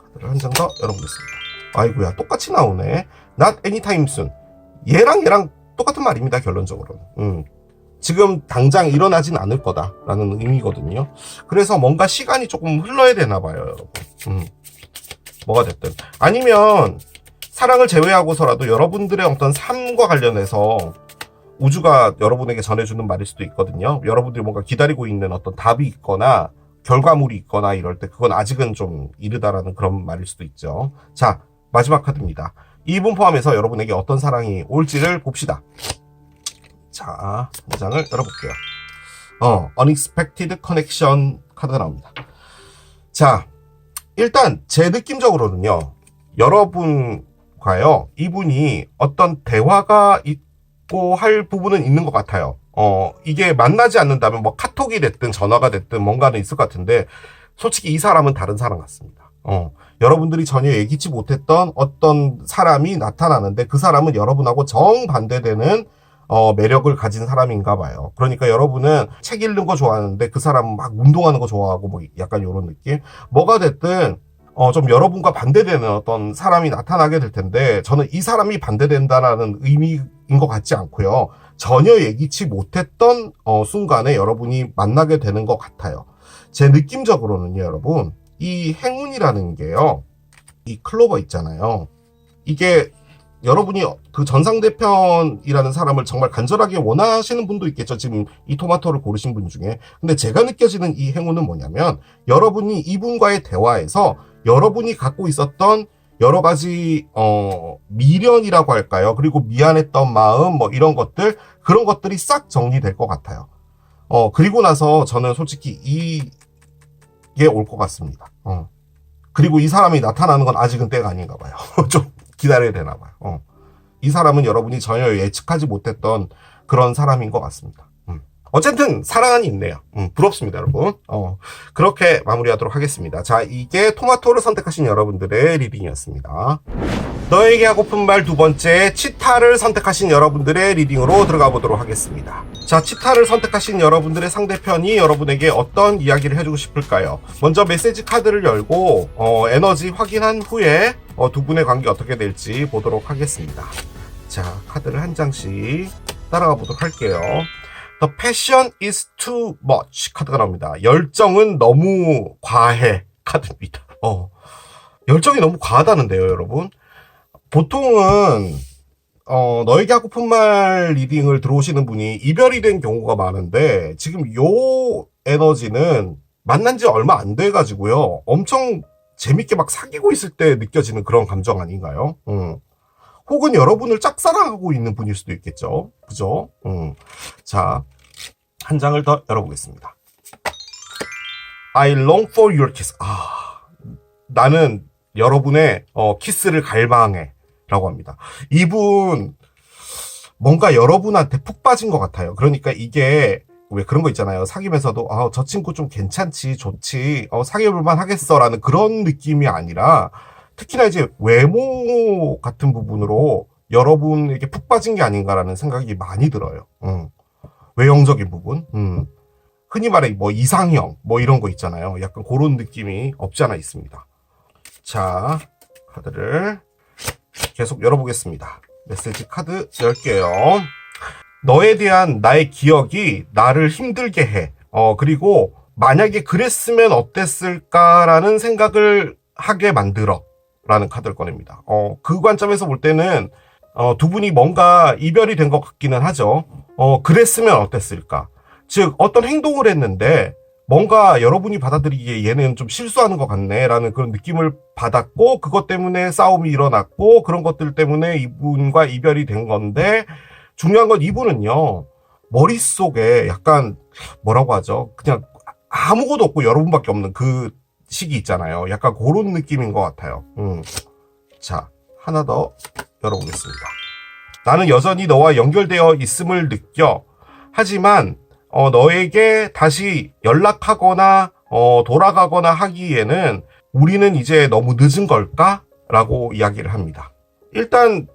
카드를 한 장 더 열어보겠습니다. 아이고야, 똑같이 나오네. Not anytime soon. 얘랑 똑같은 말입니다, 결론적으로는. 지금 당장 일어나진 않을 거다라는 의미거든요. 그래서 뭔가 시간이 조금 흘러야 되나 봐요, 여러분. 뭐가 됐든. 아니면 사랑을 제외하고서라도 여러분들의 어떤 삶과 관련해서 우주가 여러분에게 전해주는 말일 수도 있거든요. 여러분들이 뭔가 기다리고 있는 어떤 답이 있거나 결과물이 있거나 이럴 때 그건 아직은 좀 이르다라는 그런 말일 수도 있죠. 자, 마지막 카드입니다. 이분 포함해서 여러분에게 어떤 사랑이 올지를 봅시다. 자, 한 장을 열어볼게요. Unexpected Connection 카드가 나옵니다. 자, 일단 제 느낌적으로는요, 여러분과요, 이분이 어떤 대화가 있고 할 부분은 있는 것 같아요. 이게 만나지 않는다면 뭐 카톡이 됐든 전화가 됐든 뭔가는 있을 것 같은데, 솔직히 이 사람은 다른 사람 같습니다. 여러분들이 전혀 예기치 못했던 어떤 사람이 나타나는데 그 사람은 여러분하고 정반대되는 매력을 가진 사람인가 봐요. 그러니까 여러분은 책 읽는 거 좋아하는데 그 사람은 막 운동하는 거 좋아하고 뭐 약간 이런 느낌? 뭐가 됐든 좀 여러분과 반대되는 어떤 사람이 나타나게 될 텐데, 저는 이 사람이 반대된다라는 의미인 것 같지 않고요. 전혀 예기치 못했던 순간에 여러분이 만나게 되는 것 같아요. 제 느낌적으로는요, 여러분, 이 행운이라는 게요, 이 클로버 있잖아요. 이게 여러분이 그 전상대편이라는 사람을 정말 간절하게 원하시는 분도 있겠죠. 지금 이 토마토를 고르신 분 중에. 근데 제가 느껴지는 이 행운은 뭐냐면, 여러분이 이분과의 대화에서 여러분이 갖고 있었던 여러 가지 미련이라고 할까요? 그리고 미안했던 마음, 뭐 이런 것들, 그런 것들이 싹 정리될 것 같아요. 그리고 나서 저는 솔직히 이게 올 것 같습니다. 그리고 이 사람이 나타나는 건 아직은 때가 아닌가 봐요. 좀 기다려야 되나 봐요. 이 사람은 여러분이 전혀 예측하지 못했던 그런 사람인 것 같습니다. 어쨌든 사랑은 있네요. 부럽습니다, 여러분. 그렇게 마무리하도록 하겠습니다. 자, 이게 토마토를 선택하신 여러분들의 리딩이었습니다. 너에게 하고픈 말 두 번째, 치타를 선택하신 여러분들의 리딩으로 들어가 보도록 하겠습니다. 자, 치타를 선택하신 여러분들의 상대편이 여러분에게 어떤 이야기를 해주고 싶을까요? 먼저 메시지 카드를 열고 에너지 확인한 후에 두 분의 관계 어떻게 될지 보도록 하겠습니다. 자, 카드를 한 장씩 따라가 보도록 할게요. The passion is too much 카드가 나옵니다. 열정은 너무 과해 카드입니다. 열정이 너무 과하다는데요, 여러분. 보통은 너에게 하고픈 말 리딩을 들어오시는 분이 이별이 된 경우가 많은데, 지금 요 에너지는 만난 지 얼마 안 돼가지고요, 엄청 재밌게 막 사귀고 있을 때 느껴지는 그런 감정 아닌가요? 혹은 여러분을 짝사랑하고 있는 분일 수도 있겠죠. 그죠? 자, 한 장을 더 열어보겠습니다. I long for your kiss. 나는 여러분의 키스를 갈망해 라고 합니다. 이분 뭔가 여러분한테 푹 빠진 것 같아요. 그러니까 이게 왜 그런 거 있잖아요. 사귀면서도 저 친구 좀 괜찮지, 좋지, 사귀어볼만 하겠어 라는 그런 느낌이 아니라, 특히나 이제 외모 같은 부분으로 여러분에게 푹 빠진 게 아닌가라는 생각이 많이 들어요. 외형적인 부분. 흔히 말해 뭐 이상형 뭐 이런 거 있잖아요. 약간 그런 느낌이 없지 않아 있습니다. 자, 카드를 계속 열어보겠습니다. 메시지 카드 열게요. 너에 대한 나의 기억이 나를 힘들게 해. 그리고 만약에 그랬으면 어땠을까라는 생각을 하게 만들어 라는 카드를 꺼냅니다. 그 관점에서 볼 때는 두 분이 뭔가 이별이 된 것 같기는 하죠. 그랬으면 어땠을까? 즉, 어떤 행동을 했는데, 뭔가 여러분이 받아들이기에 얘는 좀 실수하는 것 같네, 라는 그런 느낌을 받았고, 그것 때문에 싸움이 일어났고, 그런 것들 때문에 이분과 이별이 된 건데, 중요한 건 이분은요, 머릿속에 약간, 뭐라고 하죠? 그냥 아무것도 없고 여러분밖에 없는 그 시기 있잖아요. 약간 그런 느낌인 것 같아요. 자, 하나 더 열어보겠습니다. 나는 여전히 너와 연결되어 있음을 느껴. 하지만 너에게 다시 연락하거나 돌아가거나 하기에는 우리는 이제 너무 늦은 걸까? 라고 이야기를 합니다. 일단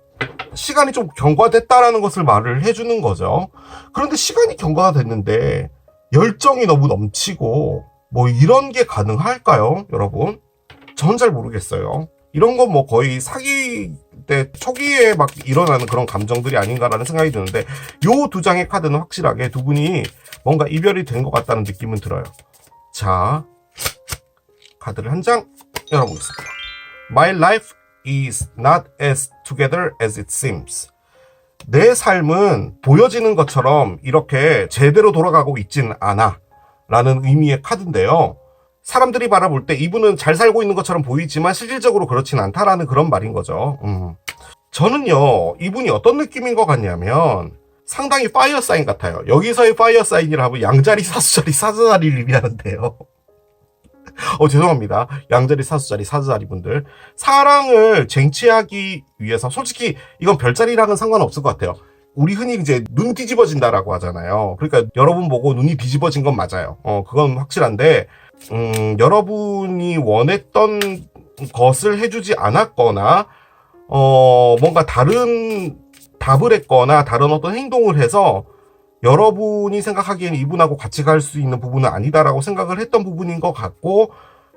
시간이 좀 경과됐다라는 것을 말을 해주는 거죠. 그런데 시간이 경과가 됐는데 열정이 너무 넘치고 뭐 이런 게 가능할까요, 여러분? 전 잘 모르겠어요. 이런 건 뭐 거의 사기 때 초기에 막 일어나는 그런 감정들이 아닌가라는 생각이 드는데, 요 두 장의 카드는 확실하게 두 분이 뭔가 이별이 된 것 같다는 느낌은 들어요. 자, 카드를 한 장 열어보겠습니다. My life is not as together as it seems. 내 삶은 보여지는 것처럼 이렇게 제대로 돌아가고 있진 않아, 라는 의미의 카드인데요. 사람들이 바라볼 때 이분은 잘 살고 있는 것처럼 보이지만 실질적으로 그렇진 않다라는 그런 말인 거죠. 저는요, 이분이 어떤 느낌인 것 같냐면 상당히 파이어 사인 같아요. 여기서의 파이어 사인이라 하면 양자리, 사수자리, 사수자리를 의미하는데요. 죄송합니다. 양자리, 사수자리, 사수자리 분들. 사랑을 쟁취하기 위해서, 솔직히 이건 별자리랑은 상관없을 것 같아요. 우리 흔히 이제 눈 뒤집어진다라고 하잖아요. 그러니까 여러분 보고 눈이 뒤집어진 건 맞아요. 그건 확실한데, 여러분이 원했던 것을 해주지 않았거나, 뭔가 다른 답을 했거나 다른 어떤 행동을 해서 여러분이 생각하기에는 이분하고 같이 갈 수 있는 부분은 아니다라고 생각을 했던 부분인 것 같고,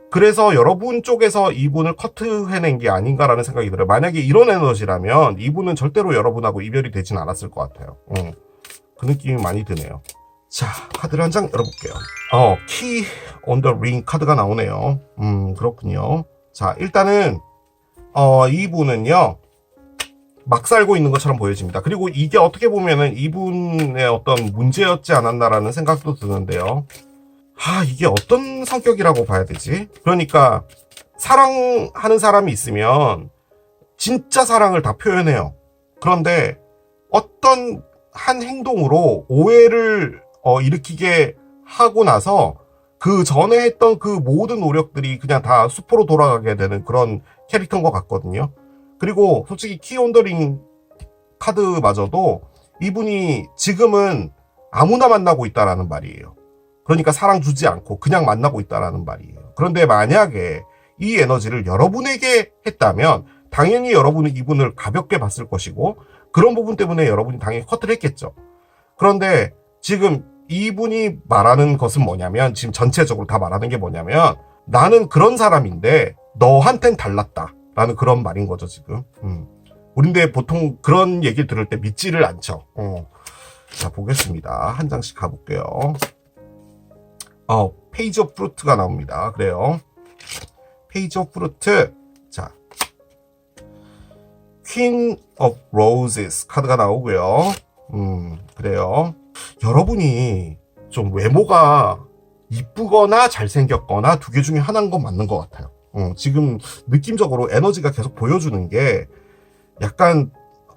그래서 여러분 쪽에서 이분을 커트해낸 게 아닌가라는 생각이 들어요. 만약에 이런 에너지라면 이분은 절대로 여러분하고 이별이 되진 않았을 것 같아요. 그 느낌이 많이 드네요. 자, 카드를 한 장 열어볼게요. Key on the Ring 카드가 나오네요. 그렇군요. 자, 일단은 이분은요, 막 살고 있는 것처럼 보여집니다. 그리고 이게 어떻게 보면은 이분의 어떤 문제였지 않았나라는 생각도 드는데요. 이게 어떤 성격이라고 봐야 되지? 그러니까 사랑하는 사람이 있으면 진짜 사랑을 다 표현해요. 그런데 어떤 한 행동으로 오해를 일으키게 하고 나서 그 전에 했던 그 모든 노력들이 그냥 다 수포로 돌아가게 되는 그런 캐릭터인 것 같거든요. 그리고 솔직히 키온더링 카드마저도 이분이 지금은 아무나 만나고 있다라는 말이에요. 그러니까 사랑 주지 않고 그냥 만나고 있다라는 말이에요. 그런데 만약에 이 에너지를 여러분에게 했다면 당연히 여러분은 이분을 가볍게 봤을 것이고, 그런 부분 때문에 여러분이 당연히 커트를 했겠죠. 그런데 지금 이분이 말하는 것은 뭐냐면, 지금 전체적으로 다 말하는 게 뭐냐면, 나는 그런 사람인데 너한텐 달랐다 라는 그런 말인 거죠, 지금. 우린데 보통 그런 얘기를 들을 때 믿지를 않죠. 자, 보겠습니다. 한 장씩 가볼게요. 페이지 오브 프루트가 나옵니다. 그래요. 페이지 오브 프루트. 자, 퀸 오브 로즈스 카드가 나오고요. 그래요. 여러분이 좀 외모가 이쁘거나 잘생겼거나 두 개 중에 하나인 건 맞는 것 같아요. 지금 느낌적으로 에너지가 계속 보여주는 게 약간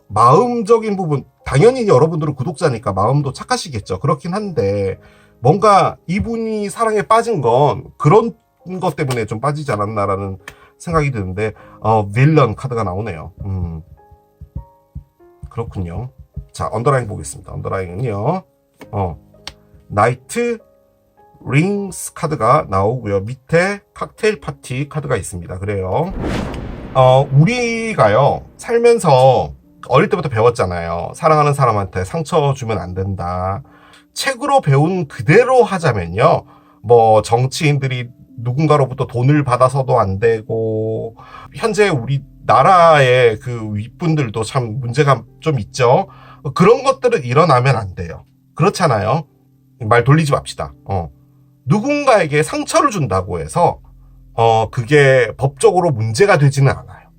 마음적인 부분, 당연히 여러분들은 구독자니까 마음도 착하시겠죠. 그렇긴 한데 뭔가 이분이 사랑에 빠진 건 그런 것 때문에 좀 빠지지 않았나라는 생각이 드는데, 빌런 카드가 나오네요. 그렇군요. 자, 언더라인 보겠습니다. 언더라인은요, 나이트 링스 카드가 나오고요. 밑에 칵테일 파티 카드가 있습니다. 그래요. 우리가요, 살면서 어릴 때부터 배웠잖아요. 사랑하는 사람한테 상처 주면 안 된다. 책으로 배운 그대로 하자면요, 뭐 정치인들이 누군가로부터 돈을 받아서도 안 되고, 현재 우리나라의 그 윗분들도 참 문제가 좀 있죠. 그런 것들은 일어나면 안 돼요. 그렇잖아요. 말 돌리지 맙시다. 누군가에게 상처를 준다고 해서 그게 법적으로 문제가 되지는 않아요.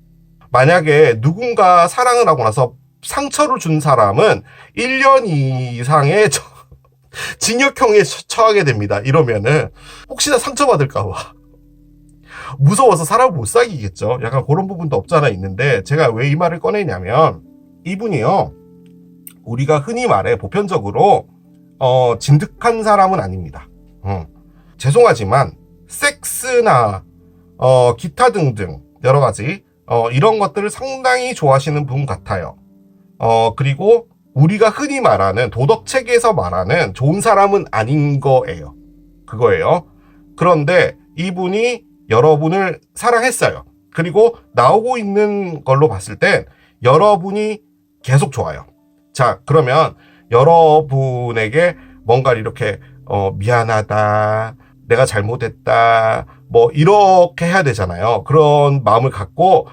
만약에 누군가 사랑을 하고 나서 상처를 준 사람은 1년 이상의 징역형에 처하게 됩니다. 이러면은 혹시나 상처받을까봐 무서워서 사람을 못 사귀겠죠. 약간 그런 부분도 없잖아 있는데, 제가 왜 이 말을 꺼내냐면 이분이요, 우리가 흔히 말해 보편적으로 진득한 사람은 아닙니다. 죄송하지만 섹스나 기타 등등 여러 가지 이런 것들을 상당히 좋아하시는 분 같아요. 그리고 우리가 흔히 말하는 도덕책에서 말하는 좋은 사람은 아닌 거예요. 그거예요. 그런데 이분이 여러분을 사랑했어요. 그리고 나오고 있는 걸로 봤을 땐 여러분이 계속 좋아요. 자, 그러면 여러분에게 뭔가 이렇게 미안하다, 내가 잘못했다, 뭐 이렇게 해야 되잖아요. 그런 마음을 갖고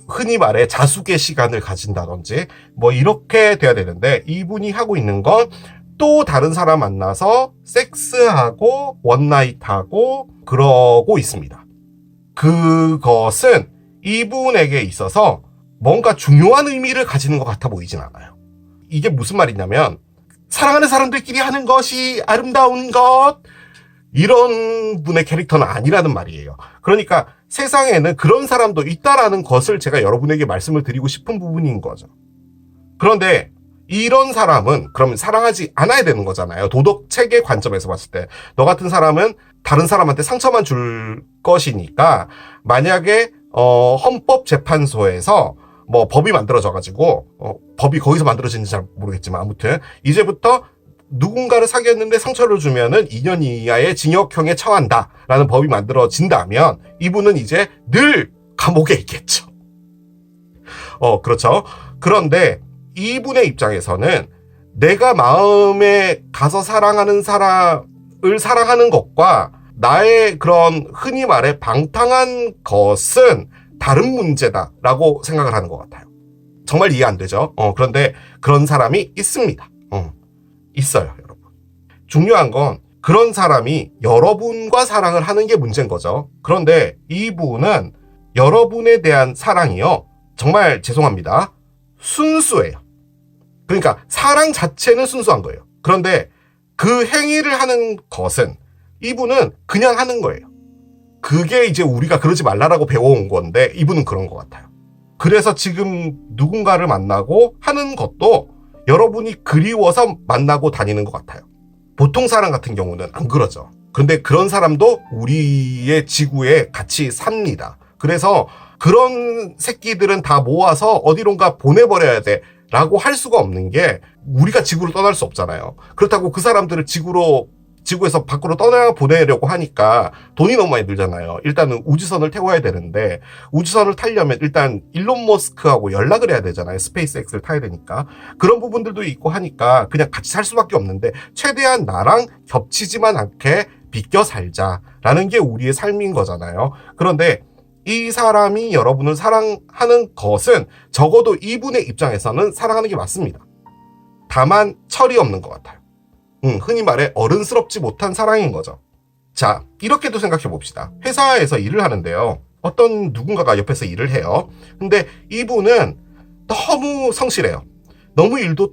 흔히 말해 자숙의 시간을 가진다든지 뭐 이렇게 돼야 되는데, 이분이 하고 있는 건 또 다른 사람 만나서 섹스하고 원나잇하고 그러고 있습니다. 그것은 이분에게 있어서 뭔가 중요한 의미를 가지는 것 같아 보이진 않아요. 이게 무슨 말이냐면, 사랑하는 사람들끼리 하는 것이 아름다운 것, 이런 분의 캐릭터는 아니라는 말이에요. 그러니까 세상에는 그런 사람도 있다라는 것을 제가 여러분에게 말씀을 드리고 싶은 부분인 거죠. 그런데 이런 사람은 그러면 사랑하지 않아야 되는 거잖아요. 도덕책의 관점에서 봤을 때 너 같은 사람은 다른 사람한테 상처만 줄 것이니까, 만약에 헌법재판소에서 뭐 법이 만들어져가지고 법이 거기서 만들어진지 잘 모르겠지만 아무튼 이제부터 누군가를 사귀었는데 상처를 주면은 2년 이하의 징역형에 처한다라는 법이 만들어진다면 이분은 이제 늘 감옥에 있겠죠. 그렇죠. 그런데 이분의 입장에서는 내가 마음에 가서 사랑하는 사람을 사랑하는 것과 나의 그런 흔히 말해 방탕한 것은 다른 문제다라고 생각을 하는 것 같아요. 정말 이해 안 되죠? 그런데 그런 사람이 있습니다. 있어요, 여러분. 중요한 건 그런 사람이 여러분과 사랑을 하는 게 문제인 거죠. 그런데 이분은 여러분에 대한 사랑이요, 정말 죄송합니다, 순수해요. 그러니까 사랑 자체는 순수한 거예요. 그런데 그 행위를 하는 것은 이분은 그냥 하는 거예요. 그게 이제 우리가 그러지 말라라고 배워온 건데 이분은 그런 것 같아요. 그래서 지금 누군가를 만나고 하는 것도 여러분이 그리워서 만나고 다니는 것 같아요. 보통 사람 같은 경우는 안 그러죠. 그런데 그런 사람도 우리의 지구에 같이 삽니다. 그래서 그런 새끼들은 다 모아서 어디론가 보내버려야 돼 라고 할 수가 없는 게, 우리가 지구를 떠날 수 없잖아요. 그렇다고 그 사람들을 지구에서 밖으로 떠나보내려고 하니까 돈이 너무 많이 들잖아요. 일단은 우주선을 태워야 되는데, 우주선을 타려면 일단 일론 머스크하고 연락을 해야 되잖아요. 스페이스X를 타야 되니까. 그런 부분들도 있고 하니까 그냥 같이 살 수밖에 없는데, 최대한 나랑 겹치지만 않게 비껴 살자라는 게 우리의 삶인 거잖아요. 그런데 이 사람이 여러분을 사랑하는 것은 적어도 이분의 입장에서는 사랑하는 게 맞습니다. 다만 철이 없는 것 같아요. 흔히 말해 어른스럽지 못한 사랑인 거죠. 자, 이렇게도 생각해 봅시다. 회사에서 일을 하는데요, 어떤 누군가가 옆에서 일을 해요. 근데 이분은 너무 성실해요. 너무 일도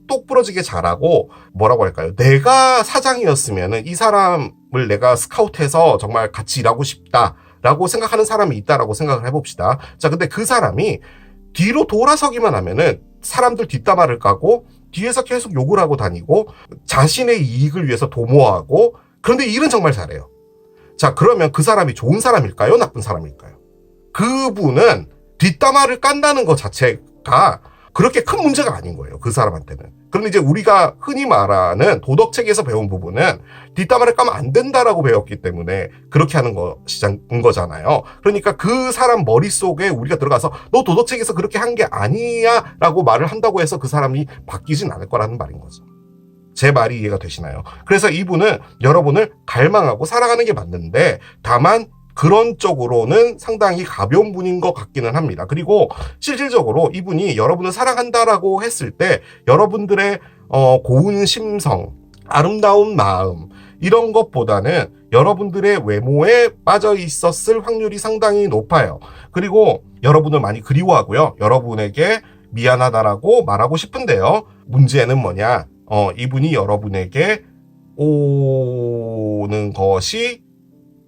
똑부러지게 잘하고, 뭐라고 할까요? 내가 사장이었으면 이 사람을 내가 스카우트해서 정말 같이 일하고 싶다 라고 생각하는 사람이 있다라고 생각을 해봅시다. 자, 근데 그 사람이 뒤로 돌아서기만 하면은 사람들 뒷담화를 까고 뒤에서 계속 욕을 하고 다니고 자신의 이익을 위해서 도모하고, 그런데 일은 정말 잘해요. 자, 그러면 그 사람이 좋은 사람일까요? 나쁜 사람일까요? 그분은 뒷담화를 깐다는 것 자체가 그렇게 큰 문제가 아닌 거예요, 그 사람한테는. 그런데 이제 우리가 흔히 말하는 도덕책에서 배운 부분은 뒷담화를 까면 안 된다라고 배웠기 때문에 그렇게 하는 것인 거잖아요. 그러니까 그 사람 머릿속에 우리가 들어가서 너 도덕책에서 그렇게 한 게 아니야 라고 말을 한다고 해서 그 사람이 바뀌진 않을 거라는 말인 거죠. 제 말이 이해가 되시나요? 그래서 이분은 여러분을 갈망하고 사랑하는 게 맞는데, 다만 그런 쪽으로는 상당히 가벼운 분인 것 같기는 합니다. 그리고 실질적으로 이분이 여러분을 사랑한다라고 했을 때 여러분들의 고운 심성, 아름다운 마음, 이런 것보다는 여러분들의 외모에 빠져 있었을 확률이 상당히 높아요. 그리고 여러분을 많이 그리워하고요, 여러분에게 미안하다라고 말하고 싶은데요. 문제는 뭐냐? 이분이 여러분에게 오는 것이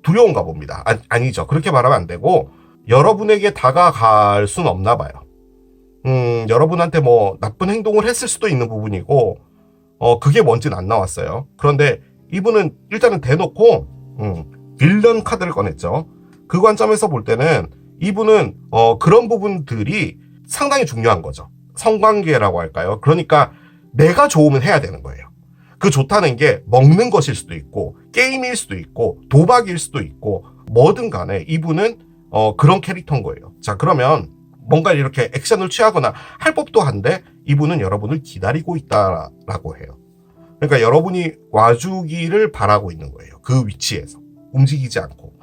두려운가 봅니다. 아니죠. 그렇게 말하면 안 되고, 여러분에게 다가갈 순 없나 봐요. 여러분한테 뭐 나쁜 행동을 했을 수도 있는 부분이고, 그게 뭔지는 안 나왔어요. 그런데 이분은 일단은 대놓고, 빌런 카드를 꺼냈죠. 그 관점에서 볼 때는 이분은, 그런 부분들이 상당히 중요한 거죠. 성관계라고 할까요? 그러니까 내가 좋으면 해야 되는 거예요. 그 좋다는 게 먹는 것일 수도 있고, 게임일 수도 있고, 도박일 수도 있고, 뭐든 간에 이분은 그런 캐릭터인 거예요. 자, 그러면 뭔가 이렇게 액션을 취하거나 할 법도 한데 이분은 여러분을 기다리고 있다라고 해요. 그러니까 여러분이 와주기를 바라고 있는 거예요. 그 위치에서 움직이지 않고.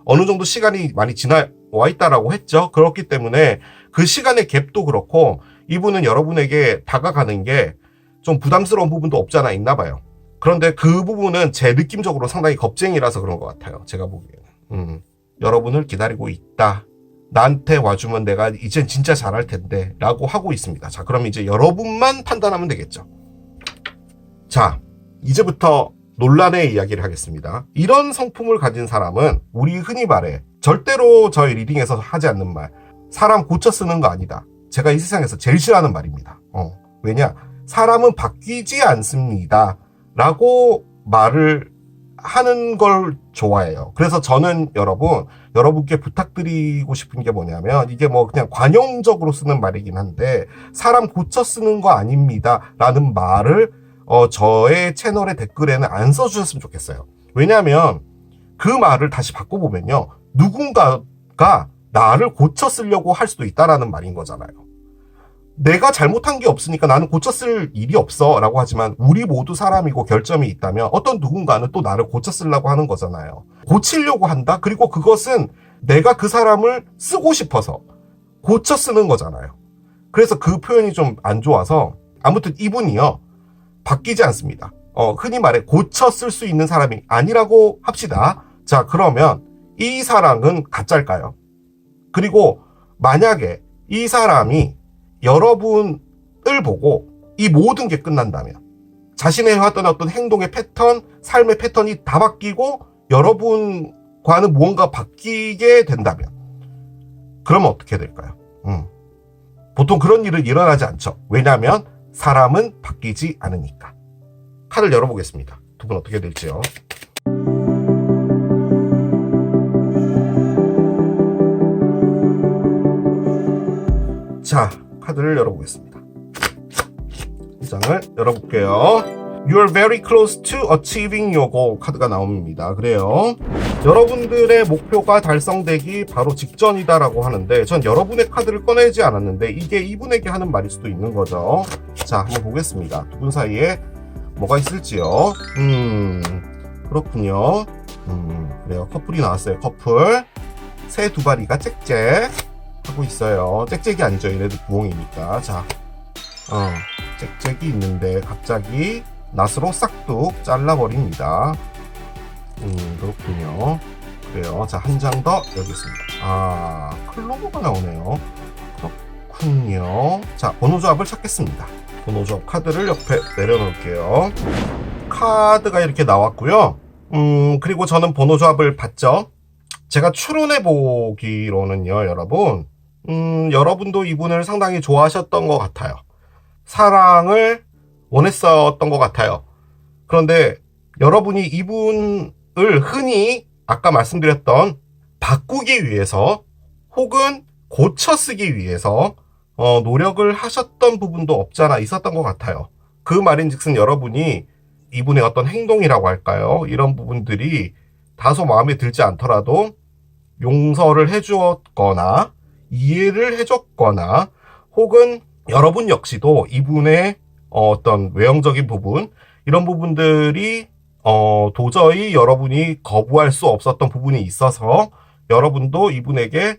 어느 정도 시간이 많이 지나와 있다라고 했죠. 그렇기 때문에 그 시간의 갭도 그렇고, 이분은 여러분에게 다가가는 게 좀 부담스러운 부분도 없지 않아 있나 봐요. 그런데 그 부분은 제 느낌적으로 상당히 겁쟁이라서 그런 것 같아요. 제가 보기에는. 여러분을 기다리고 있다. 나한테 와주면 내가 이젠 진짜 잘할 텐데 라고 하고 있습니다. 자, 그럼 이제 여러분만 판단하면 되겠죠. 자, 이제부터 논란의 이야기를 하겠습니다. 이런 성품을 가진 사람은 우리 흔히 말해, 절대로 저희 리딩에서 하지 않는 말, 사람 고쳐 쓰는 거 아니다. 제가 이 세상에서 제일 싫어하는 말입니다. 왜냐? 사람은 바뀌지 않습니다. 라고 말을 하는 걸 좋아해요. 그래서 저는 여러분께 부탁드리고 싶은 게 뭐냐면, 이게 뭐 그냥 관용적으로 쓰는 말이긴 한데, 사람 고쳐 쓰는 거 아닙니다. 라는 말을 저의 채널의 댓글에는 안 써주셨으면 좋겠어요. 왜냐하면 그 말을 다시 바꿔보면요, 누군가가 나를 고쳐 쓰려고 할 수도 있다라는 말인 거잖아요. 내가 잘못한 게 없으니까 나는 고쳐 쓸 일이 없어 라고 하지만, 우리 모두 사람이고 결점이 있다면 어떤 누군가는 또 나를 고쳐 쓰려고 하는 거잖아요. 고치려고 한다? 그리고 그것은 내가 그 사람을 쓰고 싶어서 고쳐 쓰는 거잖아요. 그래서 그 표현이 좀 안 좋아서, 아무튼 이분이요, 바뀌지 않습니다. 흔히 말해 고쳐 쓸 수 있는 사람이 아니라고 합시다. 자, 그러면 이 사람은 가짜일까요? 그리고 만약에 이 사람이 여러분을 보고 이 모든 게 끝난다면, 자신의 해왔던 어떤 행동의 패턴, 삶의 패턴이 다 바뀌고 여러분과는 무언가 바뀌게 된다면, 그러면 어떻게 될까요? 보통 그런 일은 일어나지 않죠. 왜냐하면 사람은 바뀌지 않으니까. 카드를 열어보겠습니다. 두 분 어떻게 될지요. 자, 카드를 열어보겠습니다. 이 장을 열어볼게요. You're very close to achieving your goal 카드가 나옵니다. 그래요. 여러분들의 목표가 달성되기 바로 직전이다라고 하는데, 전 여러분의 카드를 꺼내지 않았는데 이게 이분에게 하는 말일 수도 있는 거죠. 자, 한번 보겠습니다. 두 분 사이에 뭐가 있을지요. 그렇군요. 그래요. 커플이 나왔어요. 커플. 새 두 마리가 짹짹 하고 있어요. 짹짹이 아니죠. 얘네들 부엉이니까. 자, 짹짹이 있는데 갑자기 낫으로 싹둑 잘라버립니다. 그렇군요. 그래요. 자, 한 장 더 열겠습니다. 클로버가 나오네요. 그렇군요. 자, 번호 조합을 찾겠습니다. 번호 조합 카드를 옆에 내려놓을게요. 카드가 이렇게 나왔고요. 그리고 저는 번호 조합을 봤죠. 제가 추론해 보기로는요, 여러분, 여러분도 이분을 상당히 좋아하셨던 것 같아요. 사랑을 원했었던 것 같아요. 그런데 여러분이 이분을 흔히 아까 말씀드렸던 바꾸기 위해서 혹은 고쳐 쓰기 위해서 노력을 하셨던 부분도 없지 않아 있었던 것 같아요. 그 말인즉슨 여러분이 이분의 어떤 행동이라고 할까요? 이런 부분들이 다소 마음에 들지 않더라도 용서를 해주었거나 이해를 해줬거나, 혹은 여러분 역시도 이분의 어떤 외형적인 부분, 이런 부분들이 도저히 여러분이 거부할 수 없었던 부분이 있어서 여러분도 이분에게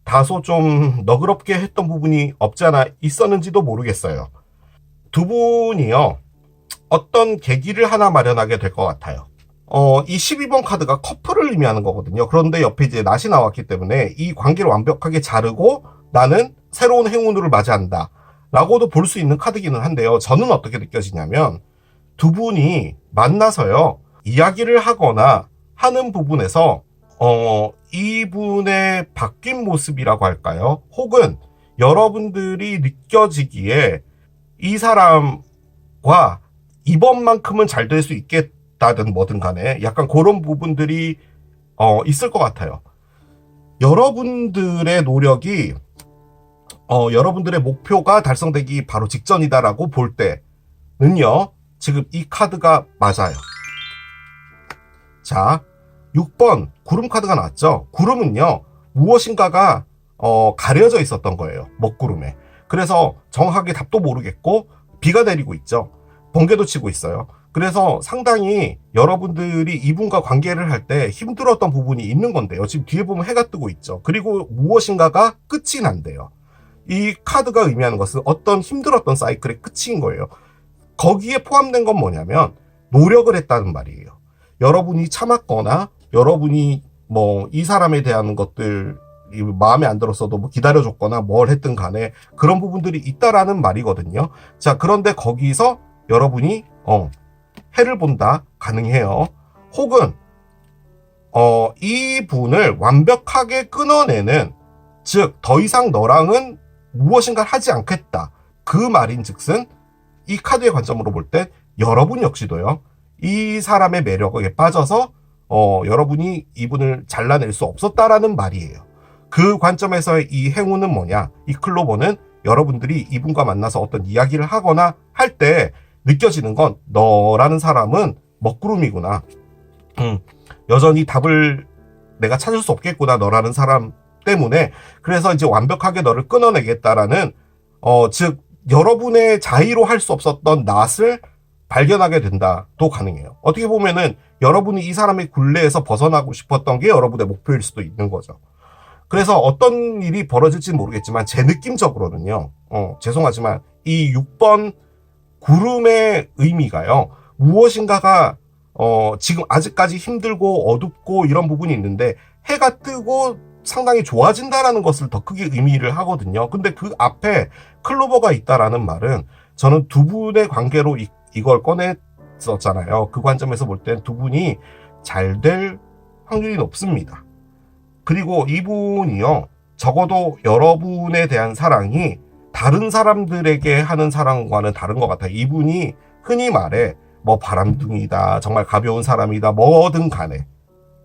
다소 좀 너그럽게 했던 부분이 없지 않아 있었는지도 모르겠어요. 두 분이요, 어떤 계기를 하나 마련하게 될 것 같아요. 이 12번 카드가 커플을 의미하는 거거든요. 그런데 옆에 이제 낫이 나왔기 때문에 이 관계를 완벽하게 자르고 나는 새로운 행운을 맞이한다 라고도 볼 수 있는 카드기는 한데요. 저는 어떻게 느껴지냐면 두 분이 만나서요, 이야기를 하거나 하는 부분에서 이분의 바뀐 모습이라고 할까요? 혹은 여러분들이 느껴지기에 이 사람과 이번만큼은 잘 될 수 있겠다든 뭐든 간에 약간 그런 부분들이 있을 것 같아요. 여러분들의 노력이 여러분들의 목표가 달성되기 바로 직전이다라고 볼 때는요, 지금 이 카드가 맞아요. 자, 6번 구름 카드가 나왔죠. 구름은요, 무엇인가가 가려져 있었던 거예요. 먹구름에. 그래서 정확하게 답도 모르겠고 비가 내리고 있죠. 번개도 치고 있어요. 그래서 상당히 여러분들이 이분과 관계를 할 때 힘들었던 부분이 있는 건데요. 지금 뒤에 보면 해가 뜨고 있죠. 그리고 무엇인가가 끝이 난대요. 이 카드가 의미하는 것은 어떤 힘들었던 사이클의 끝인 거예요. 거기에 포함된 건 뭐냐면 노력을 했다는 말이에요. 여러분이 참았거나 여러분이 뭐 이 사람에 대한 것들 마음에 안 들었어도 뭐 기다려줬거나 뭘 했든 간에 그런 부분들이 있다라는 말이거든요. 자, 그런데 거기서 여러분이 해를 본다, 가능해요. 혹은 이 분을 완벽하게 끊어내는, 즉 더 이상 너랑은 무엇인가 하지 않겠다, 그 말인즉슨 이 카드의 관점으로 볼 때 여러분 역시도요, 이 사람의 매력에 빠져서 여러분이 이분을 잘라낼 수 없었다라는 말이에요. 그 관점에서의 이 행운은 뭐냐? 이 클로버는 여러분들이 이분과 만나서 어떤 이야기를 하거나 할 때 느껴지는 건 너라는 사람은 먹구름이구나. 여전히 답을 내가 찾을 수 없겠구나, 너라는 사람 때문에. 그래서 이제 완벽하게 너를 끊어내겠다라는 즉 여러분의 자의로 할 수 없었던 낯을 발견하게 된다도 가능해요. 어떻게 보면은 여러분이 이 사람의 굴레에서 벗어나고 싶었던 게 여러분의 목표일 수도 있는 거죠. 그래서 어떤 일이 벌어질지는 모르겠지만 제 느낌적으로는요, 죄송하지만 이 6번 구름의 의미가요, 무엇인가가 지금 아직까지 힘들고 어둡고 이런 부분이 있는데 해가 뜨고 상당히 좋아진다라는 것을 더 크게 의미를 하거든요. 근데 그 앞에 클로버가 있다라는 말은 저는 두 분의 관계로 이걸 꺼냈었잖아요. 그 관점에서 볼 땐 두 분이 잘 될 확률이 높습니다. 그리고 이분이요, 적어도 여러분에 대한 사랑이 다른 사람들에게 하는 사랑과는 다른 것 같아요. 이분이 흔히 말해 뭐 바람둥이다, 정말 가벼운 사람이다, 뭐든 간에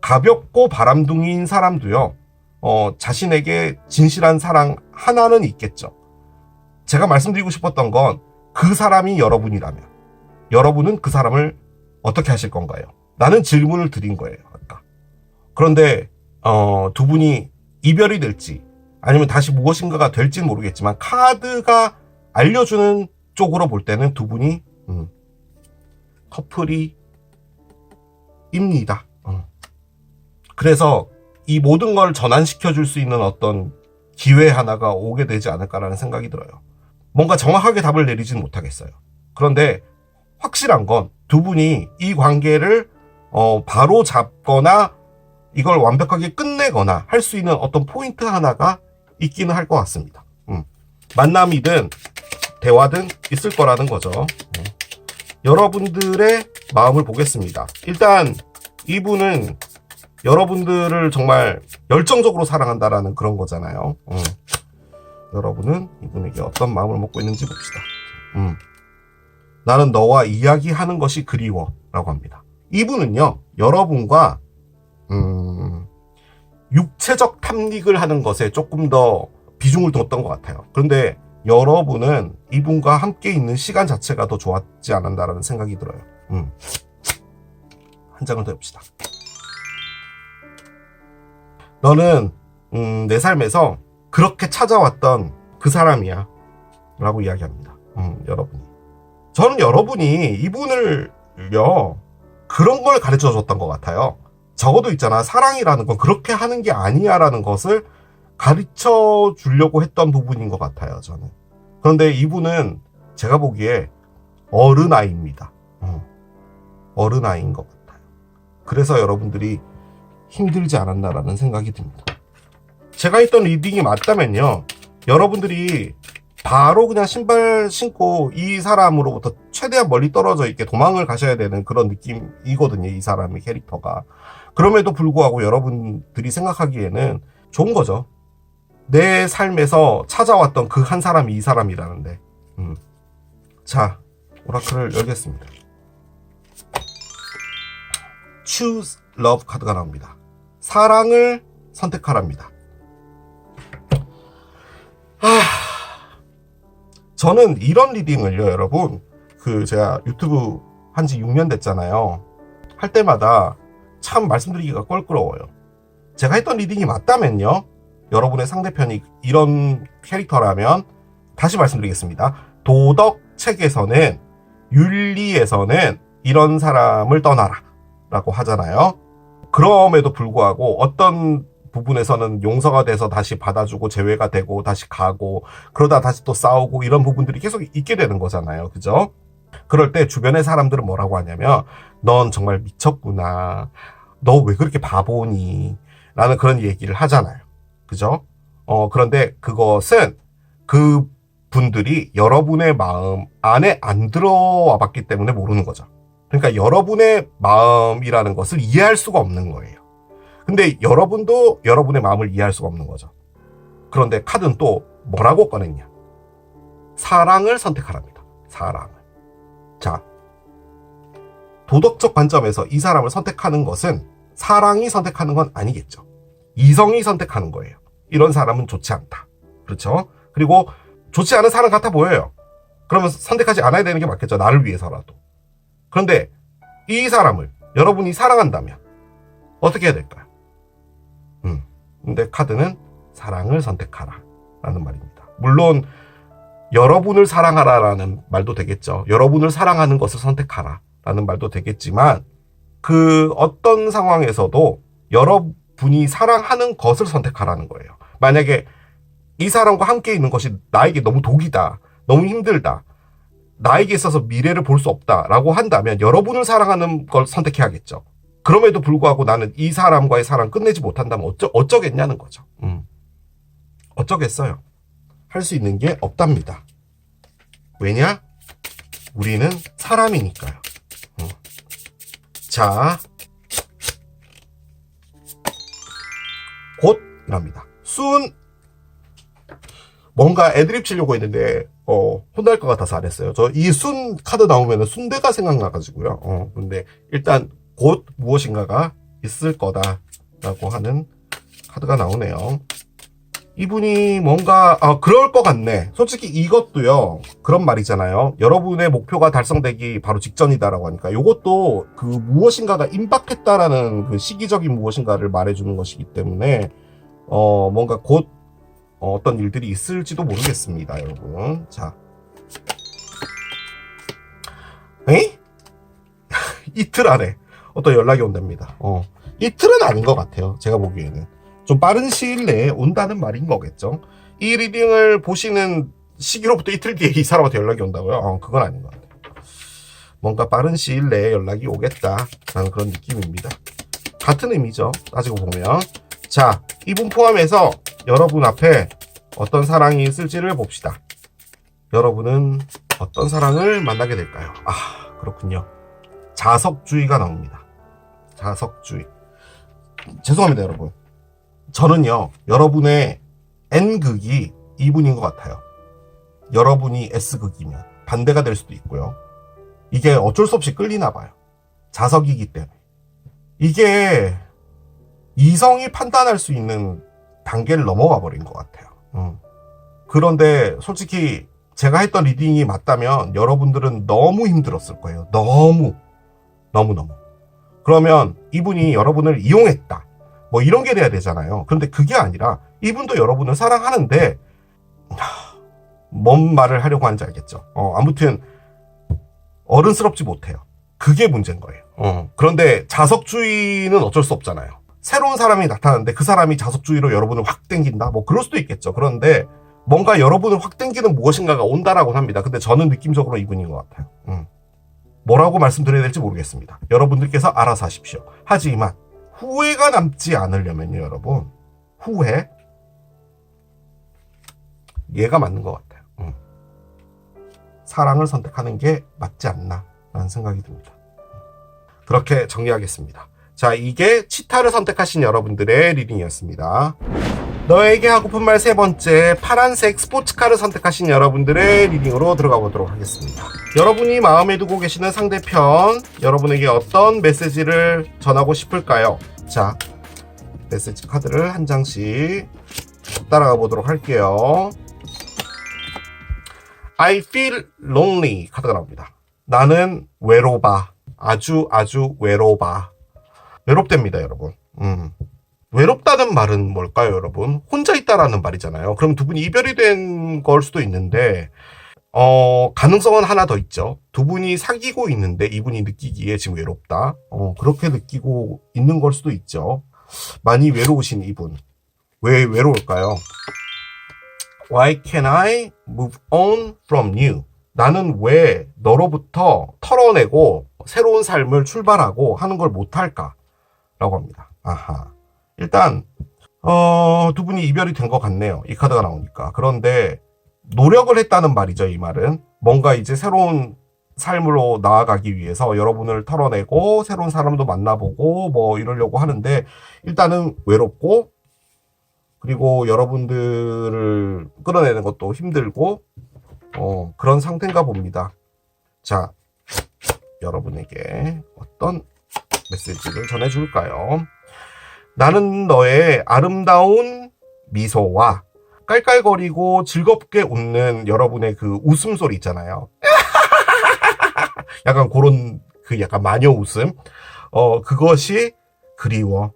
가볍고 바람둥이인 사람도요, 자신에게 진실한 사랑 하나는 있겠죠. 제가 말씀드리고 싶었던 건 그 사람이 여러분이라면 여러분은 그 사람을 어떻게 하실 건가요? 라는 질문을 드린 거예요, 아까. 그런데 두 분이 이별이 될지 아니면 다시 무엇인가가 될지는 모르겠지만 카드가 알려주는 쪽으로 볼 때는 두 분이 커플이 입니다. 그래서 이 모든 걸 전환시켜 줄 수 있는 어떤 기회 하나가 오게 되지 않을까라는 생각이 들어요. 뭔가 정확하게 답을 내리지는 못하겠어요. 그런데 확실한 건 두 분이 이 관계를 바로 잡거나 이걸 완벽하게 끝내거나 할 수 있는 어떤 포인트 하나가 있기는 할 것 같습니다. 만남이든 대화든 있을 거라는 거죠. 여러분들의 마음을 보겠습니다. 일단 이분은 여러분들을 정말 열정적으로 사랑한다라는 그런 거잖아요. 여러분은 이분에게 어떤 마음을 먹고 있는지 봅시다. 나는 너와 이야기하는 것이 그리워 라고 합니다. 이분은요, 여러분과 육체적 탐닉을 하는 것에 조금 더 비중을 뒀던 것 같아요. 그런데 여러분은 이분과 함께 있는 시간 자체가 더 좋았지 않았나라는 생각이 들어요. 한 장을 더 해봅시다. 너는 내 삶에서 그렇게 찾아왔던 그 사람이야 라고 이야기합니다. 여러분이. 저는 여러분이 이분을요, 그런 걸 가르쳐 줬던 것 같아요. 적어도 있잖아, 사랑이라는 건 그렇게 하는 게 아니야 라는 것을 가르쳐 주려고 했던 부분인 것 같아요, 저는. 그런데 이분은 제가 보기에 어른아이입니다. 어른아이인 것 같아요. 그래서 여러분들이 힘들지 않았나라는 생각이 듭니다. 제가 했던 리딩이 맞다면요, 여러분들이 바로 그냥 신발 신고 이 사람으로부터 최대한 멀리 떨어져 있게 도망을 가셔야 되는 그런 느낌이거든요. 이 사람의 캐릭터가. 그럼에도 불구하고 여러분들이 생각하기에는 좋은 거죠. 내 삶에서 찾아왔던 그 한 사람이 이 사람이라는데. 자, 오라클을 열겠습니다. Choose Love 카드가 나옵니다. 사랑을 선택하랍니다. 저는 이런 리딩을요, 여러분, 제가 유튜브 한지 6년 됐잖아요. 할 때마다 참 말씀드리기가 껄끄러워요. 제가 했던 리딩이 맞다면요, 여러분의 상대편이 이런 캐릭터라면, 다시 말씀드리겠습니다. 도덕 책에서는, 윤리에서는 이런 사람을 떠나라 라고 하잖아요. 그럼에도 불구하고 어떤 부분에서는 용서가 돼서 다시 받아주고 재회가 되고 다시 가고 그러다 다시 또 싸우고 이런 부분들이 계속 있게 되는 거잖아요. 그죠? 그럴 때 주변의 사람들은 뭐라고 하냐면 넌 정말 미쳤구나. 너 왜 그렇게 바보니? 라는 그런 얘기를 하잖아요. 그죠? 그런데 그것은 그 분들이 여러분의 마음 안에 안 들어와 봤기 때문에 모르는 거죠. 그러니까 여러분의 마음이라는 것을 이해할 수가 없는 거예요. 근데 여러분도 여러분의 마음을 이해할 수가 없는 거죠. 그런데 카드는 또 뭐라고 꺼냈냐? 사랑을 선택하랍니다. 사랑을. 자, 도덕적 관점에서 이 사람을 선택하는 것은 사랑이 선택하는 건 아니겠죠. 이성이 선택하는 거예요. 이런 사람은 좋지 않다. 그렇죠? 그리고 좋지 않은 사람 같아 보여요. 그러면 선택하지 않아야 되는 게 맞겠죠. 나를 위해서라도. 그런데 이 사람을 여러분이 사랑한다면 어떻게 해야 될까요? 근데 카드는 사랑을 선택하라 라는 말입니다. 물론 여러분을 사랑하라 라는 말도 되겠죠. 여러분을 사랑하는 것을 선택하라 라는 말도 되겠지만 그 어떤 상황에서도 여러분이 사랑하는 것을 선택하라는 거예요. 만약에 이 사람과 함께 있는 것이 나에게 너무 독이다, 너무 힘들다, 나에게 있어서 미래를 볼 수 없다라고 한다면 여러분을 사랑하는 걸 선택해야겠죠. 그럼에도 불구하고 나는 이 사람과의 사랑 끝내지 못한다면 어쩌겠냐는 거죠. 어쩌겠어요. 할 수 있는 게 없답니다. 왜냐? 우리는 사람이니까요. 자, 곧이랍니다. 순. 뭔가 애드립 치려고 했는데 혼날 것 같아서 안 했어요. 저 이 순 카드 나오면 순대가 생각나가지고요. 근데 일단 곧 무엇인가가 있을 거다라고 하는 카드가 나오네요. 이분이 뭔가 그럴 것 같네. 솔직히 이것도요, 그런 말이잖아요. 여러분의 목표가 달성되기 바로 직전이다라고 하니까 이것도 그 무엇인가가 임박했다라는 그 시기적인 무엇인가를 말해주는 것이기 때문에 뭔가 곧 어떤 일들이 있을지도 모르겠습니다, 여러분. 자, 에이? 이틀 안에 어떤 연락이 온답니다. 이틀은 아닌 것 같아요. 제가 보기에는 좀 빠른 시일 내에 온다는 말인 거겠죠. 이 리딩을 보시는 시기로부터 이틀 뒤에 이 사람한테 연락이 온다고요? 그건 아닌 것 같아요. 뭔가 빠른 시일 내에 연락이 오겠다라는 그런 느낌입니다. 같은 의미죠, 따지고 보면. 자, 이분 포함해서 여러분 앞에 어떤 사랑이 있을지를 봅시다. 여러분은 어떤 사랑을 만나게 될까요? 그렇군요. 자석주의가 나옵니다. 자석주의. 죄송합니다, 여러분. 저는요, 여러분의 N극이 이분인 것 같아요. 여러분이 S극이면 반대가 될 수도 있고요. 이게 어쩔 수 없이 끌리나 봐요. 자석이기 때문에. 이게 이성이 판단할 수 있는 단계를 넘어가 버린 것 같아요. 그런데 솔직히 제가 했던 리딩이 맞다면 여러분들은 너무 힘들었을 거예요. 너무. 그러면 이분이 여러분을 이용했다, 뭐 이런 게 돼야 되잖아요. 그런데 그게 아니라 이분도 여러분을 사랑하는데 뭔 말을 하려고 하는지 알겠죠. 아무튼 어른스럽지 못해요. 그게 문제인 거예요. 그런데 자석주의는 어쩔 수 없잖아요. 새로운 사람이 나타나는데 그 사람이 자석주의로 여러분을 확 땡긴다? 뭐 그럴 수도 있겠죠. 그런데 뭔가 여러분을 확 땡기는 무엇인가가 온다라고 합니다. 근데 저는 느낌적으로 이분인 것 같아요. 뭐라고 말씀드려야 될지 모르겠습니다. 여러분들께서 알아서 하십시오. 하지만 후회가 남지 않으려면요, 여러분, 후회, 얘가 맞는 것 같아요. 사랑을 선택하는 게 맞지 않나 라는 생각이 듭니다. 그렇게 정리하겠습니다. 자, 이게 치타를 선택하신 여러분들의 리딩이었습니다. 너에게 하고픈 말 세 번째, 파란색 스포츠카를 선택하신 여러분들의 리딩으로 들어가 보도록 하겠습니다. 여러분이 마음에 두고 계시는 상대편, 여러분에게 어떤 메시지를 전하고 싶을까요? 자, 메시지 카드를 한 장씩 따라가 보도록 할게요. I feel lonely 카드가 나옵니다. 나는 외로봐. 아주 외로봐. 외롭답니다, 여러분. 외롭다는 말은 뭘까요, 여러분? 혼자 있다라는 말이잖아요. 그럼 두 분이 이별이 된 걸 수도 있는데, 가능성은 하나 더 있죠. 두 분이 사귀고 있는데 이분이 느끼기에 지금 외롭다. 그렇게 느끼고 있는 걸 수도 있죠. 많이 외로우신 이분. 왜 외로울까요? Why can I move on from you? 나는 왜 너로부터 털어내고 새로운 삶을 출발하고 하는 걸 못할까? 라고 합니다. 아하. 일단 두 분이 이별이 된 것 같네요. 이 카드가 나오니까. 그런데 노력을 했다는 말이죠. 이 말은 뭔가 이제 새로운 삶으로 나아가기 위해서 여러분을 털어내고 새로운 사람도 만나보고 뭐 이러려고 하는데 일단은 외롭고 그리고 여러분들을 끌어내는 것도 힘들고 그런 상태인가 봅니다. 자, 여러분에게 어떤 메시지를 전해줄까요? 나는 너의 아름다운 미소와 깔깔거리고 즐겁게 웃는 여러분의 그 웃음소리 있잖아요. 약간 그런 그 약간 마녀 웃음. 그것이 그리워.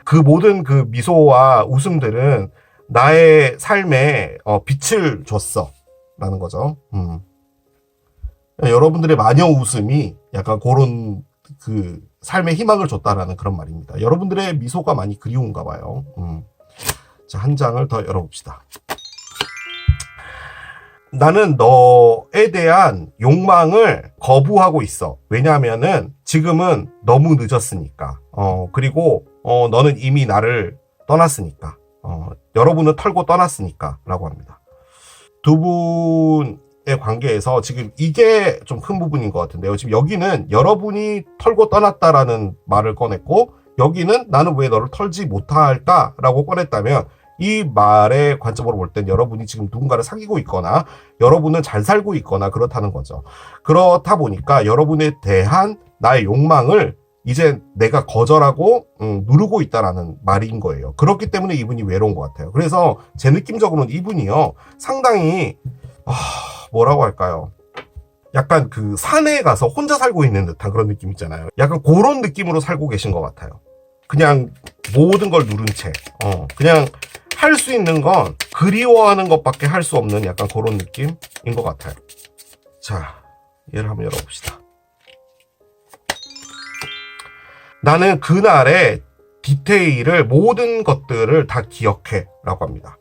그 모든 그 미소와 웃음들은 나의 삶에 빛을 줬어. 라는 거죠. 여러분들의 마녀 웃음이 약간 그런 그 삶의 희망을 줬다라는 그런 말입니다. 여러분들의 미소가 많이 그리운가 봐요. 자, 한 장을 더 열어봅시다. 나는 너에 대한 욕망을 거부하고 있어. 왜냐하면은 지금은 너무 늦었으니까. 그리고 너는 이미 나를 떠났으니까. 여러분은 털고 떠났으니까 라고 합니다. 두 분의 관계에서 지금 이게 좀 큰 부분인 것 같은데요. 지금 여기는 여러분이 털고 떠났다라는 말을 꺼냈고 여기는 나는 왜 너를 털지 못할까 라고 꺼냈다면 이 말의 관점으로 볼 땐 여러분이 지금 누군가를 사귀고 있거나 여러분은 잘 살고 있거나 그렇다는 거죠. 그렇다 보니까 여러분에 대한 나의 욕망을 이제 내가 거절하고 누르고 있다라는 말인 거예요. 그렇기 때문에 이분이 외로운 것 같아요. 그래서 제 느낌적으로는 이분이요 상당히 뭐라고 할까요? 약간 그 산에 가서 혼자 살고 있는 듯한 그런 느낌 있잖아요. 약간 그런 느낌으로 살고 계신 것 같아요. 그냥 모든 걸 누른 채 그냥 할 수 있는 건 그리워하는 것밖에 할 수 없는 약간 그런 느낌인 것 같아요. 자, 얘를 한번 열어봅시다. 나는 그날의 디테일을 모든 것들을 다 기억해 라고 합니다.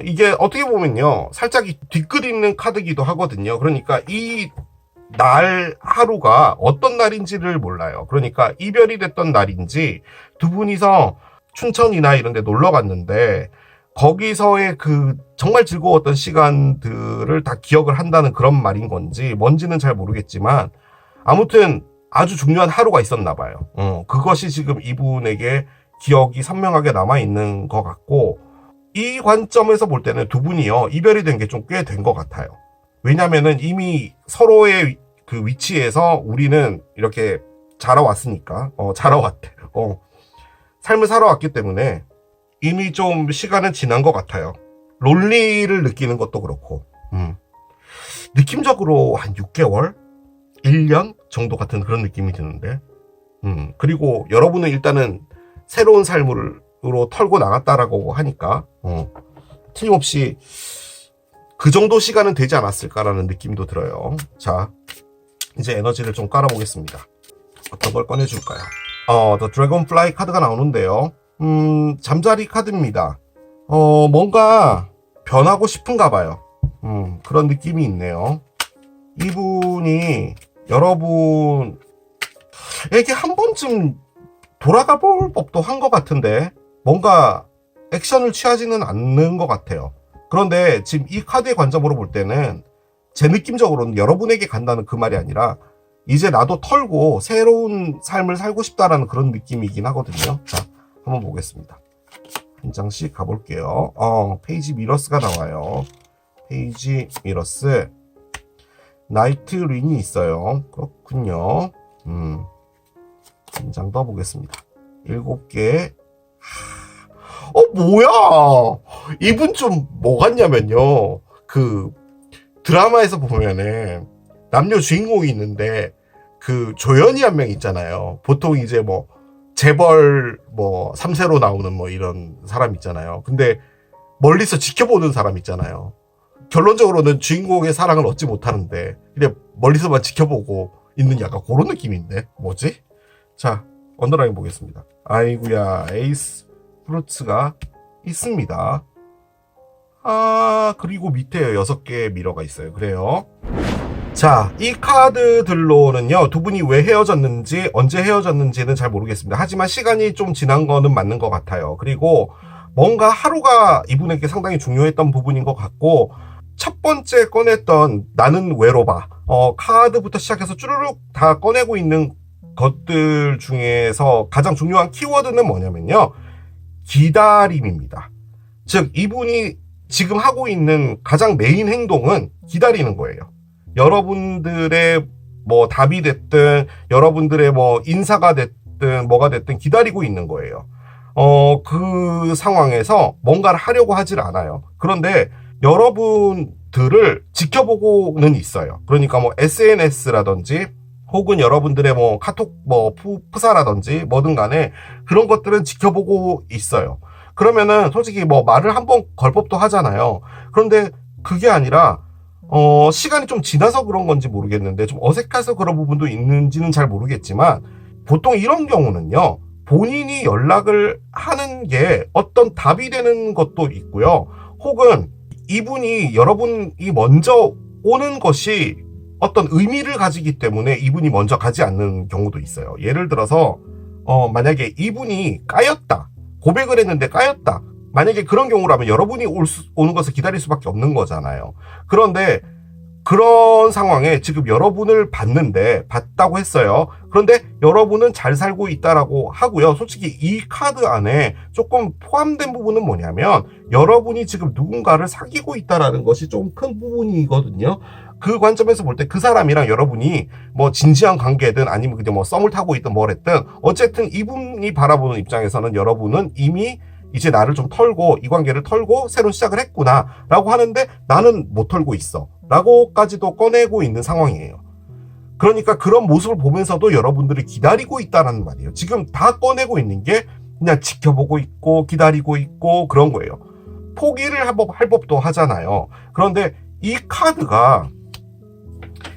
이게 어떻게 보면요 살짝 뒤끝 있는 카드기도 하거든요. 그러니까 이 날 하루가 어떤 날인지를 몰라요. 그러니까 이별이 됐던 날인지 두 분이서 춘천이나 이런 데 놀러 갔는데 거기서의 그 정말 즐거웠던 시간들을 다 기억을 한다는 그런 말인 건지 뭔지는 잘 모르겠지만 아무튼 아주 중요한 하루가 있었나 봐요. 그것이 지금 이분에게 기억이 선명하게 남아있는 것 같고 이 관점에서 볼 때는 두 분이요 이별이 된 게 좀 꽤 된 것 같아요. 왜냐면은 이미 서로의 그 위치에서 우리는 이렇게 자라왔으니까 자라왔대요. 삶을 살아왔기 때문에 이미 좀 시간은 지난 것 같아요. 론리를 느끼는 것도 그렇고 느낌적으로 한 6개월? 1년 정도 같은 그런 느낌이 드는데 그리고 여러분은 일단은 새로운 삶으로 털고 나갔다라고 하니까 틀림없이 그 정도 시간은 되지 않았을까라는 느낌도 들어요. 자, 이제 에너지를 좀 깔아보겠습니다. 어떤 걸 꺼내줄까요? The Dragonfly 카드가 나오는데요. 잠자리 카드입니다. 뭔가 변하고 싶은가 봐요. 그런 느낌이 있네요. 이분이 여러분에게 한 번쯤 돌아가 볼 법도 한 것 같은데 뭔가 액션을 취하지는 않는 것 같아요. 그런데 지금 이 카드의 관점으로 볼 때는 제 느낌적으로는 여러분에게 간다는 그 말이 아니라 이제 나도 털고 새로운 삶을 살고 싶다라는 그런 느낌이긴 하거든요. 자, 한번 보겠습니다. 한 장씩 가볼게요. 페이지 미러스가 나와요. 페이지 미러스. 나이트 링이 있어요. 그렇군요. 한 장 더 보겠습니다. 7개. 뭐야! 이분 좀 뭐 같냐면요. 그 드라마에서 보면은 남녀 주인공이 있는데 그 조연이 한 명 있잖아요. 보통 이제 뭐 재벌 뭐 3세로 나오는 뭐 이런 사람 있잖아요. 근데 멀리서 지켜보는 사람 있잖아요. 결론적으로는 주인공의 사랑을 얻지 못하는데 그냥 멀리서만 지켜보고 있는 약간 그런 느낌인데 뭐지? 자, 언더라인 보겠습니다. 아이구야, 에이스 프루츠가 있습니다. 그리고 밑에 6개의 미러가 있어요. 그래요. 자, 이 카드들로는요, 두 분이 왜 헤어졌는지, 언제 헤어졌는지는 잘 모르겠습니다. 하지만 시간이 좀 지난 거는 맞는 것 같아요. 그리고 뭔가 하루가 이분에게 상당히 중요했던 부분인 것 같고, 첫 번째 꺼냈던 나는 외로봐. 카드부터 시작해서 쭈르륵 다 꺼내고 있는 것들 중에서 가장 중요한 키워드는 뭐냐면요. 기다림입니다. 즉, 이분이 지금 하고 있는 가장 메인 행동은 기다리는 거예요. 여러분들의 뭐 답이 됐든, 여러분들의 뭐 인사가 됐든, 뭐가 됐든 기다리고 있는 거예요. 그 상황에서 뭔가를 하려고 하질 않아요. 그런데 여러분들을 지켜보고는 있어요. 그러니까 뭐 SNS라든지 혹은 여러분들의 뭐 카톡 뭐 푸사라든지 뭐든 간에 그런 것들은 지켜보고 있어요. 그러면은 솔직히 뭐 말을 한번 걸 법도 하잖아요. 그런데 그게 아니라 시간이 좀 지나서 그런 건지 모르겠는데 좀 어색해서 그런 부분도 있는지는 잘 모르겠지만 보통 이런 경우는요. 본인이 연락을 하는 게 어떤 답이 되는 것도 있고요. 혹은 이분이 여러분이 먼저 오는 것이 어떤 의미를 가지기 때문에 이분이 먼저 가지 않는 경우도 있어요. 예를 들어서 만약에 이분이 까였다. 고백을 했는데 까였다. 만약에 그런 경우라면 여러분이 오는 것을 기다릴 수밖에 없는 거잖아요. 그런데 그런 상황에 지금 여러분을 봤다고 했어요. 그런데 여러분은 잘 살고 있다라고 하고요. 솔직히 이 카드 안에 조금 포함된 부분은 뭐냐면 여러분이 지금 누군가를 사귀고 있다라는 것이 좀 큰 부분이거든요. 그 관점에서 볼 때 그 사람이랑 여러분이 뭐 진지한 관계든 아니면 그냥 뭐 썸을 타고 있든 뭘 했든 어쨌든 이분이 바라보는 입장에서는 여러분은 이미 이제 나를 좀 털고 이 관계를 털고 새로운 시작을 했구나 라고 하는데 나는 못 털고 있어 라고까지도 꺼내고 있는 상황이에요. 그러니까 그런 모습을 보면서도 여러분들이 기다리고 있다는 말이에요. 지금 다 꺼내고 있는 게 그냥 지켜보고 있고 기다리고 있고 그런 거예요. 포기를 할 법도 하잖아요. 그런데 이 카드가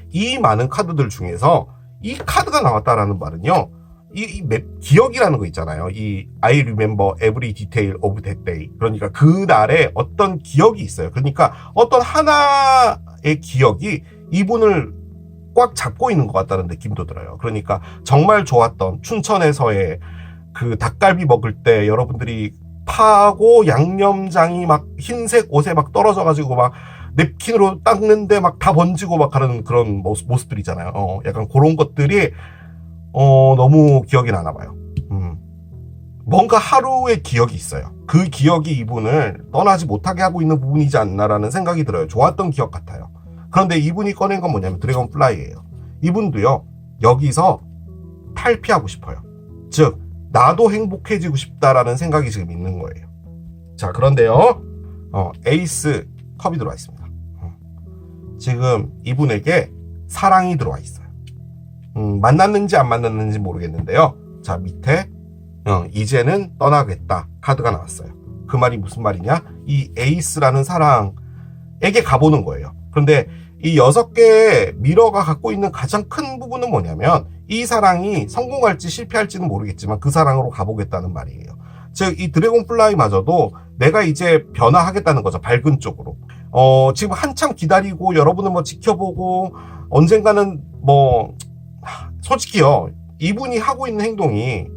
이 많은 카드들 중에서 이 카드가 나왔다라는 말은요. 이 기억이라는 거 있잖아요. 이 I remember every detail of that day. 그러니까 그날에 어떤 기억이 있어요. 그러니까 어떤 하나의 기억이 이분을 꽉 잡고 있는 것 같다는 느낌도 들어요. 그러니까 정말 좋았던 춘천에서의 그 닭갈비 먹을 때 여러분들이 파하고 양념장이 막 흰색 옷에 막 떨어져가지고 막 냅킨으로 닦는데 막 다 번지고 막 하는 그런 모습들이잖아요. 약간 그런 것들이 너무 기억이 나나 봐요. 뭔가 하루의 기억이 있어요. 그 기억이 이분을 떠나지 못하게 하고 있는 부분이지 않나라는 생각이 들어요. 좋았던 기억 같아요. 그런데 이분이 꺼낸 건 뭐냐면 드래곤 플라이예요. 이분도요. 여기서 탈피하고 싶어요. 즉 나도 행복해지고 싶다라는 생각이 지금 있는 거예요. 자, 그런데요. 에이스 컵이 들어와 있습니다. 지금 이분에게 사랑이 들어와 있어요. 만났는지 안 만났는지 모르겠는데요. 자, 밑에 이제는 떠나겠다 카드가 나왔어요. 그 말이 무슨 말이냐? 이 에이스라는 사랑에게 가보는 거예요. 그런데 이 6개의 미러가 갖고 있는 가장 큰 부분은 뭐냐면 이 사랑이 성공할지 실패할지는 모르겠지만 그 사랑으로 가보겠다는 말이에요. 즉 이 드래곤 플라이마저도 내가 이제 변화하겠다는 거죠. 밝은 쪽으로. 지금 한참 기다리고 여러분을 뭐 지켜보고 언젠가는 뭐 솔직히요. 이분이 하고 있는 행동이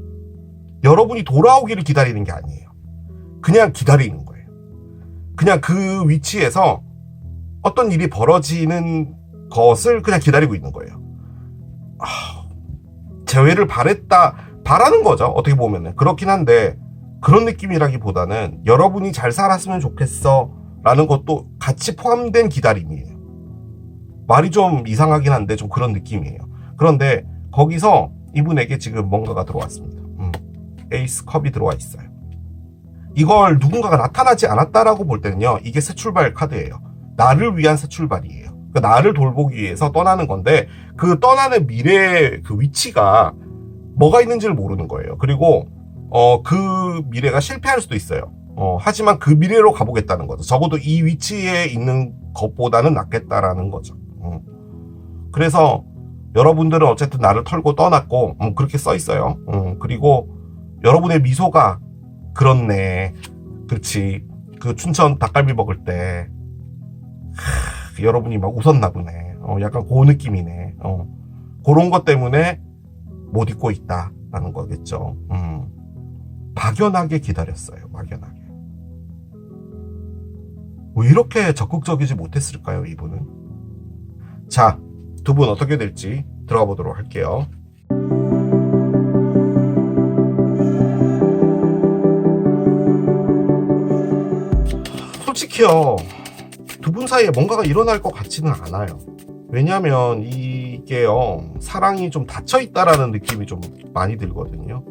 여러분이 돌아오기를 기다리는 게 아니에요. 그냥 기다리는 거예요. 그냥 그 위치에서 어떤 일이 벌어지는 것을 그냥 기다리고 있는 거예요. 재회를 바라는 거죠. 어떻게 보면은. 그렇긴 한데, 그런 느낌이라기보다는 여러분이 잘 살았으면 좋겠어 라는 것도 같이 포함된 기다림이에요. 말이 좀 이상하긴 한데 좀 그런 느낌이에요. 그런데 거기서 이분에게 지금 뭔가가 들어왔습니다. 에이스 컵이 들어와 있어요. 이걸 누군가가 나타나지 않았다라고 볼 때는요, 이게 새 출발 카드예요. 나를 위한 새 출발이에요. 그러니까 나를 돌보기 위해서 떠나는 건데, 그 떠나는 미래의 그 위치가 뭐가 있는지를 모르는 거예요. 그리고 그 미래가 실패할 수도 있어요. 하지만 그 미래로 가보겠다는 거죠. 적어도 이 위치에 있는 것보다는 낫겠다라는 거죠. 그래서 여러분들은 어쨌든 나를 털고 떠났고, 그렇게 써 있어요. 그리고 여러분의 미소가 그렇네. 그렇지. 그 춘천 닭갈비 먹을 때 여러분이 막 웃었나 보네. 약간 그 느낌이네. 그런 것 때문에 못 잊고 있다라는 거겠죠. 막연하게 기다렸어요. 막연하게. 왜 이렇게 적극적이지 못했을까요, 이분은? 자, 두 분 어떻게 될지 들어가 보도록 할게요. 솔직히요, 두 분 사이에 뭔가가 일어날 것 같지는 않아요. 왜냐면 이게요, 사랑이 좀 닫혀있다라는 느낌이 좀 많이 들거든요.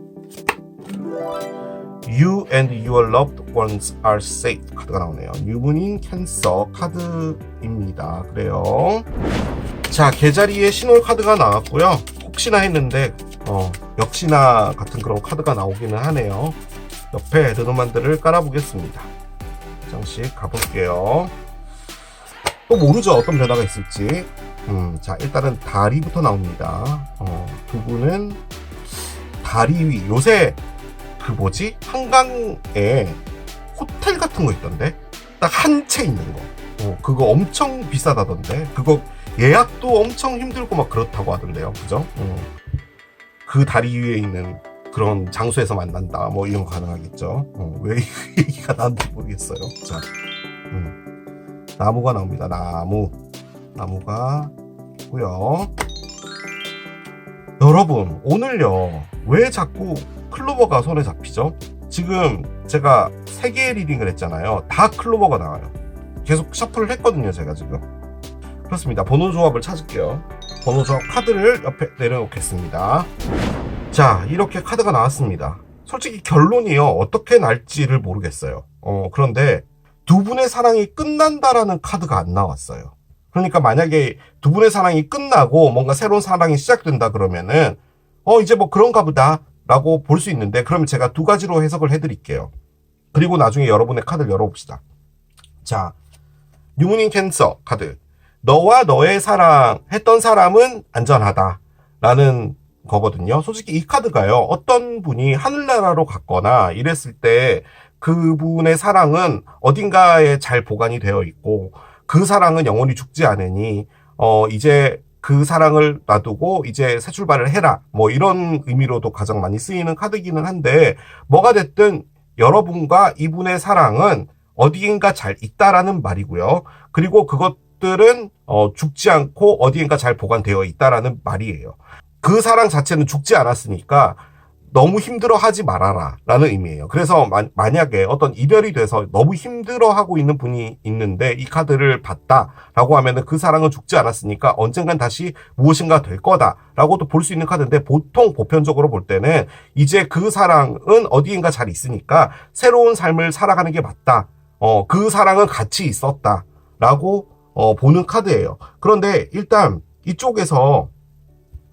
You and your loved ones are safe 카드가 나오네요. 뉴문인 캔서 카드입니다. 그래요. 자, 개자리에 신월 카드가 나왔고요. 혹시나 했는데 역시나 같은 그런 카드가 나오기는 하네요. 옆에 르노만들을 깔아보겠습니다. 한 장씩 가볼게요. 또 모르죠, 어떤 변화가 있을지. 자, 일단은 다리부터 나옵니다. 두 분은 다리 위, 요새 그 뭐지? 한강에 호텔 같은 거 있던데? 딱 한 채 있는 거. 그거 엄청 비싸다던데? 그거 예약도 엄청 힘들고 막 그렇다고 하던데요. 그죠? 그 다리 위에 있는 그런 장소에서 만난다. 뭐 이런 거 가능하겠죠. 왜 이 얘기가 나는지 모르겠어요. 자, 나무가 나옵니다. 나무가 있고요. 여러분, 오늘요, 왜 자꾸 클로버가 손에 잡히죠? 지금 제가 3개의 리딩을 했잖아요. 다 클로버가 나와요. 계속 셔플을 했거든요, 제가 지금. 그렇습니다. 번호 조합을 찾을게요. 번호 조합 카드를 옆에 내려놓겠습니다. 자, 이렇게 카드가 나왔습니다. 솔직히 결론이요, 어떻게 날지를 모르겠어요. 그런데 두 분의 사랑이 끝난다라는 카드가 안 나왔어요. 그러니까 만약에 두 분의 사랑이 끝나고 뭔가 새로운 사랑이 시작된다 그러면은 이제 뭐 그런가 보다 라고 볼 수 있는데, 그러면 제가 두 가지로 해석을 해드릴게요. 그리고 나중에 여러분의 카드를 열어봅시다. 자, 뉴문인 캔서 카드. 너와 너의 사랑했던 사람은 안전하다 라는 거거든요. 솔직히 이 카드가요, 어떤 분이 하늘나라로 갔거나 이랬을 때 그분의 사랑은 어딘가에 잘 보관이 되어 있고, 그 사랑은 영원히 죽지 않으니 이제 그 사랑을 놔두고 이제 새 출발을 해라, 뭐 이런 의미로도 가장 많이 쓰이는 카드기는 한데, 뭐가 됐든 여러분과 이분의 사랑은 어디인가 잘 있다라는 말이고요. 그리고 그것들은 죽지 않고 어디인가 잘 보관되어 있다라는 말이에요. 그 사랑 자체는 죽지 않았으니까 너무 힘들어하지 말아라 라는 의미예요. 그래서 만약에 어떤 이별이 돼서 너무 힘들어하고 있는 분이 있는데 이 카드를 봤다라고 하면은 그 사랑은 죽지 않았으니까 언젠간 다시 무엇인가 될 거다라고도 볼 수 있는 카드인데, 보통 보편적으로 볼 때는 이제 그 사랑은 어디인가 잘 있으니까 새로운 삶을 살아가는 게 맞다. 그 사랑은 같이 있었다라고 보는 카드예요. 그런데 일단 이쪽에서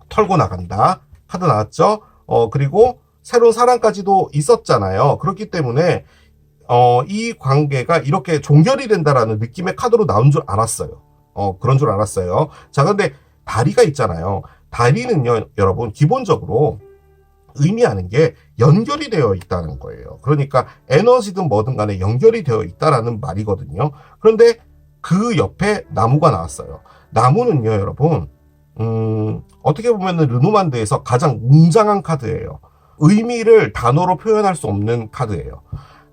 털고 나간다 카드 나왔죠? 그리고 새로운 사랑까지도 있었잖아요. 그렇기 때문에 이 관계가 이렇게 종결이 된다라는 느낌의 카드로 나온 줄 알았어요. 그런 줄 알았어요. 자, 근데 다리가 있잖아요. 다리는요, 여러분, 기본적으로 의미하는 게 연결이 되어 있다는 거예요. 그러니까 에너지든 뭐든 간에 연결이 되어 있다라는 말이거든요. 그런데 그 옆에 나무가 나왔어요. 나무는요, 여러분, 어떻게 보면은 르노만드에서 가장 웅장한 카드예요. 의미를 단어로 표현할 수 없는 카드예요.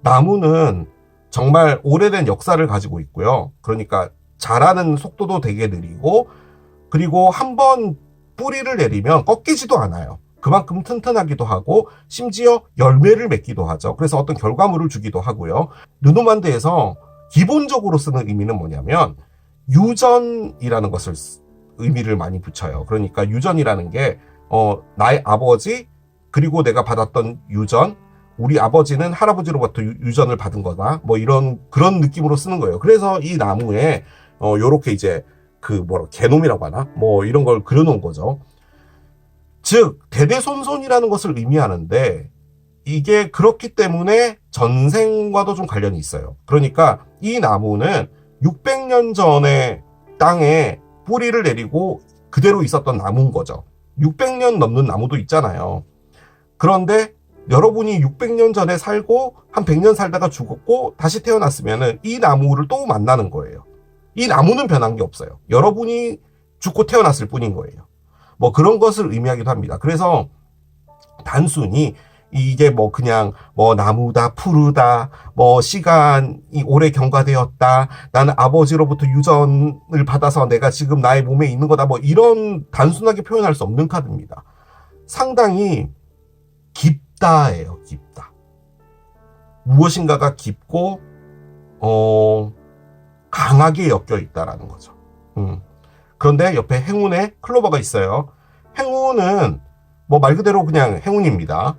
나무는 정말 오래된 역사를 가지고 있고요. 그러니까 자라는 속도도 되게 느리고, 그리고 한번 뿌리를 내리면 꺾이지도 않아요. 그만큼 튼튼하기도 하고 심지어 열매를 맺기도 하죠. 그래서 어떤 결과물을 주기도 하고요. 르노만드에서 기본적으로 쓰는 의미는 뭐냐면 유전이라는 것을 의미를 많이 붙여요. 그러니까 유전이라는 게 나의 아버지, 그리고 내가 받았던 유전, 우리 아버지는 할아버지로부터 유전을 받은 거다. 뭐 그런 느낌으로 쓰는 거예요. 그래서 이 나무에 요렇게 이제 게놈이라고 하나? 뭐 이런 걸 그려놓은 거죠. 즉 대대손손이라는 것을 의미하는데, 이게 그렇기 때문에 전생과도 좀 관련이 있어요. 그러니까 이 나무는 600년 전에 땅에 뿌리를 내리고 그대로 있었던 나무인 거죠. 600년 넘는 나무도 있잖아요. 그런데 여러분이 600년 전에 살고 한 100년 살다가 죽었고 다시 태어났으면 이 나무를 또 만나는 거예요. 이 나무는 변한 게 없어요. 여러분이 죽고 태어났을 뿐인 거예요. 뭐 그런 것을 의미하기도 합니다. 그래서 단순히 이게 그냥 나무다, 푸르다, 시간이 오래 경과되었다, 나는 아버지로부터 유전을 받아서 내가 지금 나의 몸에 있는 거다, 이런 단순하게 표현할 수 없는 카드입니다. 상당히 깊다예요. 깊다. 무엇인가가 깊고 강하게 엮여 있다라는 거죠. 그런데 옆에 행운의 클로버가 있어요. 행운은 말 그대로 그냥 행운입니다.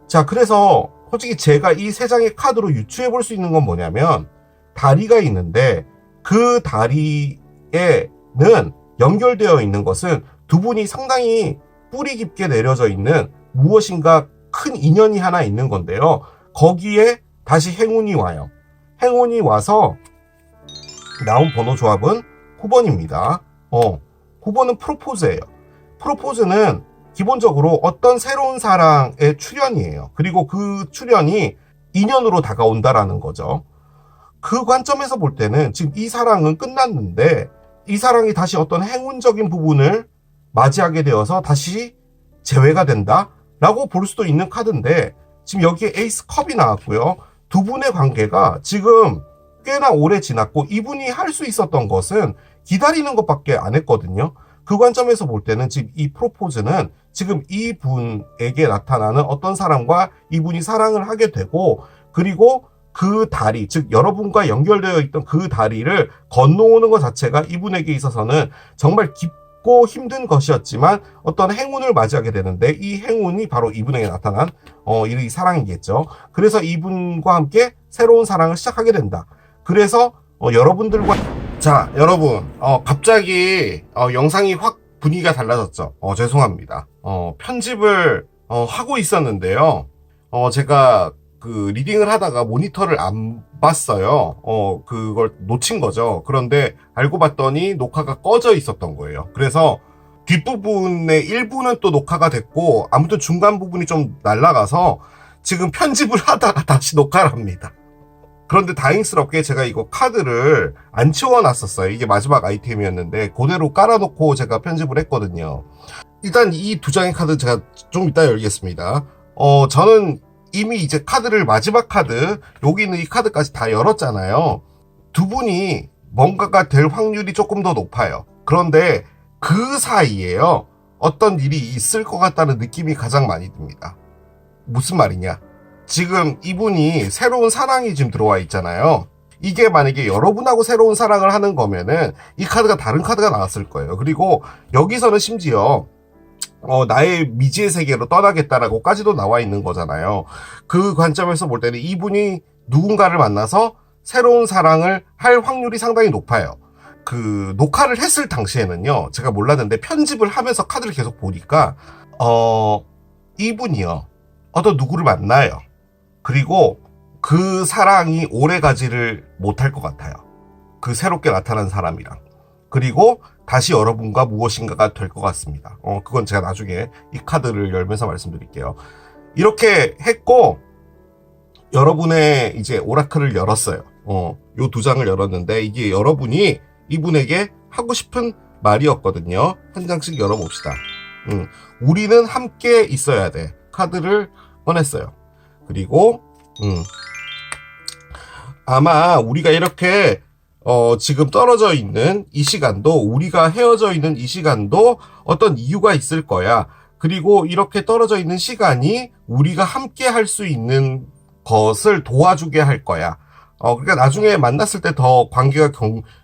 자, 그래서 솔직히 제가 이 세 장의 카드로 유추해 볼 수 있는 건 뭐냐면, 다리가 있는데 그 다리에는 연결되어 있는 것은 두 분이 상당히 뿌리 깊게 내려져 있는 무엇인가 큰 인연이 하나 있는 건데요. 거기에 다시 행운이 와요. 행운이 와서 나온 번호 조합은 9번입니다. 9번은 프로포즈예요. 프로포즈는 기본적으로 어떤 새로운 사랑의 출현이에요. 그리고 그 출현이 인연으로 다가온다라는 거죠. 그 관점에서 볼 때는 지금 이 사랑은 끝났는데 이 사랑이 다시 어떤 행운적인 부분을 맞이하게 되어서 다시 재회가 된다라고 볼 수도 있는 카드인데, 지금 여기에 에이스 컵이 나왔고요. 두 분의 관계가 지금 꽤나 오래 지났고 이분이 할 수 있었던 것은 기다리는 것밖에 안 했거든요. 그 관점에서 볼 때는 지금 이 프로포즈는 지금 이분에게 나타나는 어떤 사람과 이분이 사랑을 하게 되고, 그리고 그 다리, 즉 여러분과 연결되어 있던 그 다리를 건너오는 것 자체가 이분에게 있어서는 정말 깊고 힘든 것이었지만 어떤 행운을 맞이하게 되는데, 이 행운이 바로 이분에게 나타난 이 사랑이겠죠. 그래서 이분과 함께 새로운 사랑을 시작하게 된다. 그래서 여러분들과 자, 여러분, 갑자기 영상이 확 분위기가 달라졌죠. 죄송합니다. 편집을 하고 있었는데요. 제가 그 리딩을 하다가 모니터를 안 봤어요. 그걸 놓친 거죠. 그런데 알고 봤더니 녹화가 꺼져 있었던 거예요. 그래서 뒷부분의 일부는 또 녹화가 됐고, 아무튼 중간 부분이 좀 날아가서 지금 편집을 하다가 다시 녹화를 합니다. 그런데 다행스럽게 제가 이거 카드를 안 치워놨었어요. 이게 마지막 아이템이었는데 그대로 깔아놓고 제가 편집을 했거든요. 일단 이 두 장의 카드 제가 좀 이따 열겠습니다. 저는 이미 이제 카드를, 마지막 카드, 여기 있는 이 카드까지 다 열었잖아요. 두 분이 뭔가가 될 확률이 조금 더 높아요. 그런데 그 사이에요, 어떤 일이 있을 것 같다는 느낌이 가장 많이 듭니다. 무슨 말이냐? 지금 이분이 새로운 사랑이 지금 들어와 있잖아요. 이게 만약에 여러분하고 새로운 사랑을 하는 거면은 이 카드가 다른 카드가 나왔을 거예요. 그리고 여기서는 심지어 나의 미지의 세계로 떠나겠다라고까지도 나와 있는 거잖아요. 그 관점에서 볼 때는 이분이 누군가를 만나서 새로운 사랑을 할 확률이 상당히 높아요. 그 녹화를 했을 당시에는요, 제가 몰랐는데 편집을 하면서 카드를 계속 보니까 이분이요, 어떤 누구를 만나요. 그리고 그 사랑이 오래 가지를 못할 것 같아요. 그 새롭게 나타난 사람이랑. 그리고 다시 여러분과 무엇인가가 될 것 같습니다. 그건 제가 나중에 이 카드를 열면서 말씀드릴게요. 이렇게 했고, 여러분의 이제 오라클을 열었어요. 요 두 장을 열었는데, 이게 여러분이 이분에게 하고 싶은 말이었거든요. 한 장씩 열어봅시다. 우리는 함께 있어야 돼. 카드를 꺼냈어요. 그리고 아마 우리가 이렇게 지금 떨어져 있는 이 시간도, 우리가 헤어져 있는 이 시간도 어떤 이유가 있을 거야. 그리고 이렇게 떨어져 있는 시간이 우리가 함께 할 수 있는 것을 도와주게 할 거야. 그러니까 나중에 만났을 때 더 관계가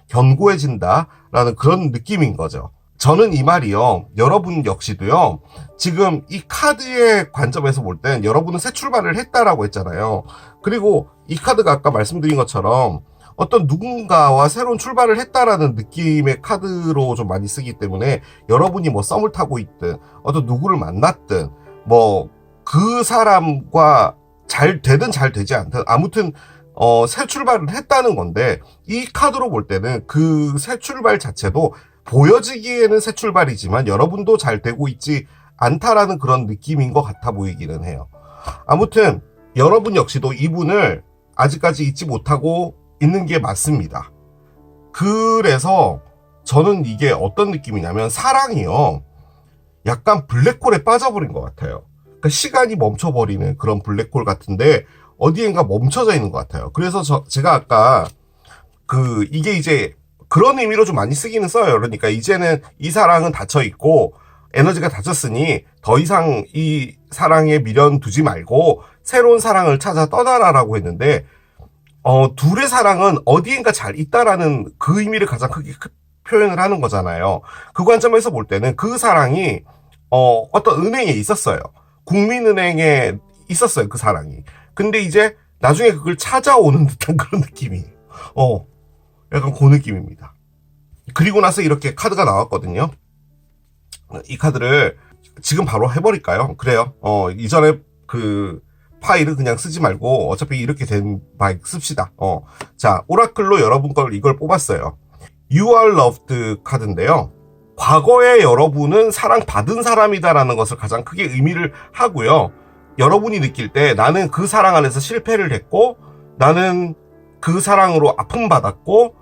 견고해진다라는 그런 느낌인 거죠. 저는 이 말이요, 여러분 역시도요, 지금 이 카드의 관점에서 볼 땐 여러분은 새 출발을 했다라고 했잖아요. 그리고 이 카드가 아까 말씀드린 것처럼 어떤 누군가와 새로운 출발을 했다라는 느낌의 카드로 좀 많이 쓰기 때문에, 여러분이 뭐 썸을 타고 있든 어떤 누구를 만났든 뭐 그 사람과 잘 되든 잘 되지 않든 아무튼 새 출발을 했다는 건데, 이 카드로 볼 때는 그 새 출발 자체도 보여지기에는 새 출발이지만 여러분도 잘 되고 있지 않다라는 그런 느낌인 것 같아 보이기는 해요. 아무튼 여러분 역시도 이분을 아직까지 잊지 못하고 있는 게 맞습니다. 그래서 저는 이게 어떤 느낌이냐면, 사랑이요, 약간 블랙홀에 빠져버린 것 같아요. 그러니까 시간이 멈춰버리는 그런 블랙홀 같은데 어디엔가 멈춰져 있는 것 같아요. 그래서 제가 아까 이게 이제 그런 의미로 좀 많이 쓰기는 써요. 그러니까 이제는 이 사랑은 닫혀 있고 에너지가 닫혔으니 더 이상 이 사랑에 미련 두지 말고 새로운 사랑을 찾아 떠나라라고 했는데, 둘의 사랑은 어디엔가 잘 있다라는 그 의미를 가장 크게 표현을 하는 거잖아요. 그 관점에서 볼 때는 그 사랑이 어떤 은행에 있었어요. 국민은행에 있었어요, 그 사랑이. 근데 이제 나중에 그걸 찾아오는 듯한 그런 느낌이에요. 약간 그 느낌입니다. 그리고 나서 이렇게 카드가 나왔거든요. 이 카드를 지금 바로 해버릴까요? 그래요. 이전에 그 파일을 그냥 쓰지 말고 어차피 이렇게 된 바에 씁시다. 자, 오라클로 여러분 이걸 뽑았어요. You are loved 카드인데요. 과거에 여러분은 사랑받은 사람이다라는 것을 가장 크게 의미를 하고요. 여러분이 느낄 때 나는 그 사랑 안에서 실패를 했고, 나는 그 사랑으로 아픔 받았고,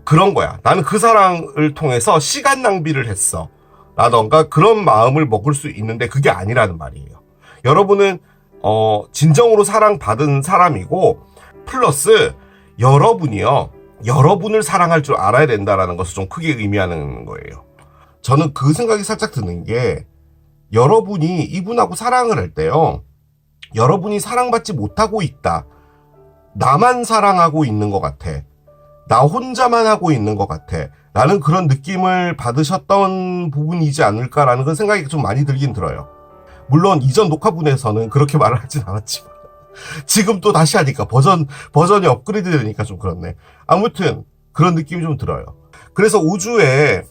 그런 거야. 나는 그 사랑을 통해서 시간 낭비를 했어. 라던가 그런 마음을 먹을 수 있는데 그게 아니라는 말이에요. 여러분은 진정으로 사랑받은 사람이고, 플러스 여러분이요, 여러분을 사랑할 줄 알아야 된다라는 것을 좀 크게 의미하는 거예요. 저는 그 생각이 살짝 드는 게, 여러분이 이분하고 사랑을 할 때요, 여러분이 사랑받지 못하고 있다, 나만 사랑하고 있는 것 같아, 나 혼자만 하고 있는 것 같아 라는 그런 느낌을 받으셨던 부분이지 않을까라는 그런 생각이 좀 많이 들긴 들어요. 물론 이전 녹화분에서는 그렇게 말을 하진 않았지만 지금 또 다시 하니까 버전이 업그레이드 되니까 좀 그렇네. 아무튼 그런 느낌이 좀 들어요. 그래서 우주에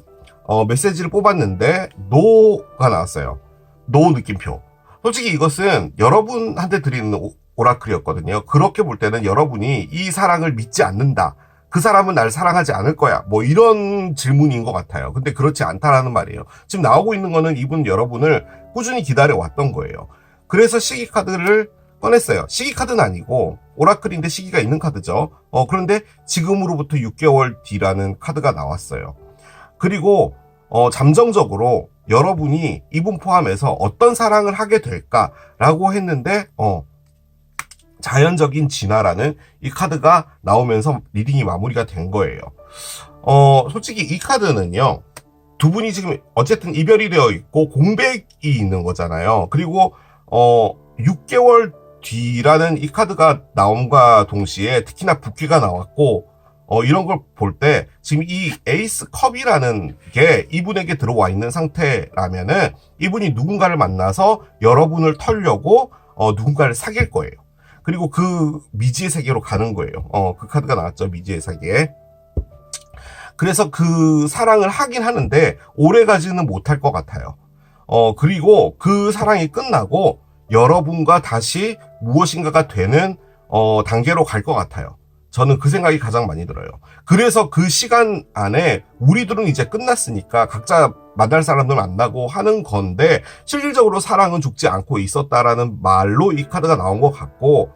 메시지를 뽑았는데 노가 나왔어요. 노 느낌표. 솔직히 이것은 여러분한테 드리는 오라클이었거든요. 그렇게 볼 때는 여러분이 이 사랑을 믿지 않는다, 그 사람은 날 사랑하지 않을 거야, 뭐 이런 질문인 것 같아요. 근데 그렇지 않다라는 말이에요. 지금 나오고 있는 거는 이분 여러분을 꾸준히 기다려왔던 거예요. 그래서 시기 카드를 꺼냈어요. 시기 카드는 아니고 오라클인데 시기가 있는 카드죠. 그런데 지금으로부터 6개월 뒤라는 카드가 나왔어요. 그리고 잠정적으로 여러분이 이분 포함해서 어떤 사랑을 하게 될까라고 했는데 자연적인 진화라는 이 카드가 나오면서 리딩이 마무리가 된 거예요. 솔직히 이 카드는요, 두 분이 지금 어쨌든 이별이 되어 있고 공백이 있는 거잖아요. 그리고 6개월 뒤라는 이 카드가 나옴과 동시에 특히나 붓기가 나왔고, 이런 걸 볼 때 지금 이 에이스 컵이라는 게 이분에게 들어와 있는 상태라면은 이분이 누군가를 만나서 여러분을 털려고 누군가를 사귈 거예요. 그리고 그 미지의 세계로 가는 거예요. 그 카드가 나왔죠, 미지의 세계. 그래서 그 사랑을 하긴 하는데 오래 가지는 못할 것 같아요. 그리고 그 사랑이 끝나고 여러분과 다시 무엇인가가 되는 단계로 갈 것 같아요. 저는 그 생각이 가장 많이 들어요. 그래서 그 시간 안에 우리들은 이제 끝났으니까 각자 만날 사람들 만나고 하는 건데, 실질적으로 사랑은 죽지 않고 있었다라는 말로 이 카드가 나온 것 같고,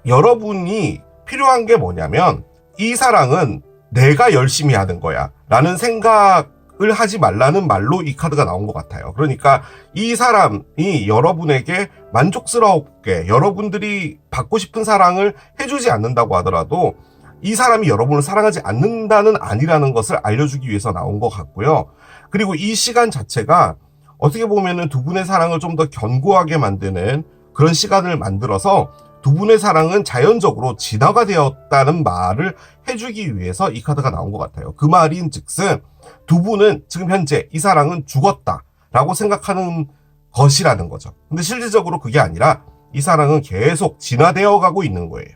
여러분이 필요한 게 뭐냐면 이 사랑은 내가 열심히 하는 거야 라는 생각을 하지 말라는 말로 이 카드가 나온 것 같아요. 그러니까 이 사람이 여러분에게 만족스럽게 여러분들이 받고 싶은 사랑을 해주지 않는다고 하더라도 이 사람이 여러분을 사랑하지 않는다는 아니라는 것을 알려주기 위해서 나온 것 같고요. 그리고 이 시간 자체가 어떻게 보면은 두 분의 사랑을 좀 더 견고하게 만드는 그런 시간을 만들어서 두 분의 사랑은 자연적으로 진화가 되었다는 말을 해주기 위해서 이 카드가 나온 것 같아요. 그 말인 즉슨 두 분은 지금 현재 이 사랑은 죽었다라고 생각하는 것이라는 거죠. 근데 실질적으로 그게 아니라 이 사랑은 계속 진화되어 가고 있는 거예요.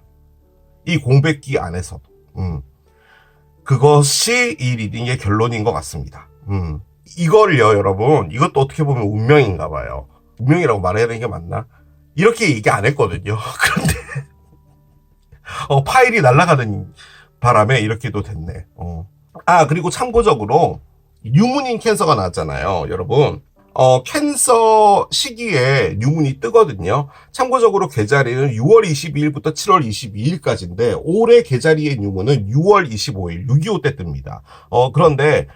이 공백기 안에서도. 그것이 이 리딩의 결론인 것 같습니다. 이거를요, 여러분, 이것도 어떻게 보면 운명인가 봐요. 운명이라고 말해야 되는 게 맞나? 이렇게 얘기 안 했거든요. 그런데 파일이 날아가는 바람에 이렇게도 됐네. 그리고 참고적으로 뉴문인 캔서가 나왔잖아요, 여러분. 캔서 시기에 뉴문이 뜨거든요. 참고적으로 계자리는 6월 22일부터 7월 22일까지인데 올해 계자리의 뉴문은 6월 25일, 6.25 때 뜹니다. 그런데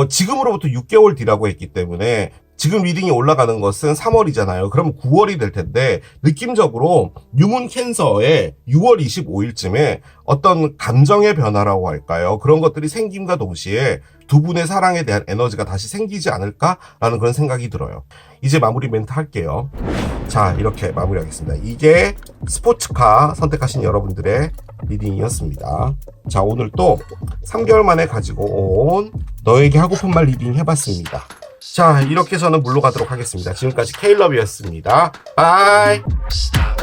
지금으로부터 6개월 뒤라고 했기 때문에 지금 리딩이 올라가는 것은 3월이잖아요. 그럼 9월이 될 텐데 느낌적으로 뉴문 캔서에 6월 25일쯤에 어떤 감정의 변화라고 할까요? 그런 것들이 생김과 동시에 두 분의 사랑에 대한 에너지가 다시 생기지 않을까라는 그런 생각이 들어요. 이제 마무리 멘트 할게요. 자, 이렇게 마무리하겠습니다. 이게 스포츠카 선택하신 여러분들의 리딩이었습니다. 자, 오늘 또 3개월 만에 가지고 온 너에게 하고픈 말 리딩 해봤습니다. 자, 이렇게 저는 물러가도록 하겠습니다. 지금까지 케일럽이었습니다. 바이. Stop.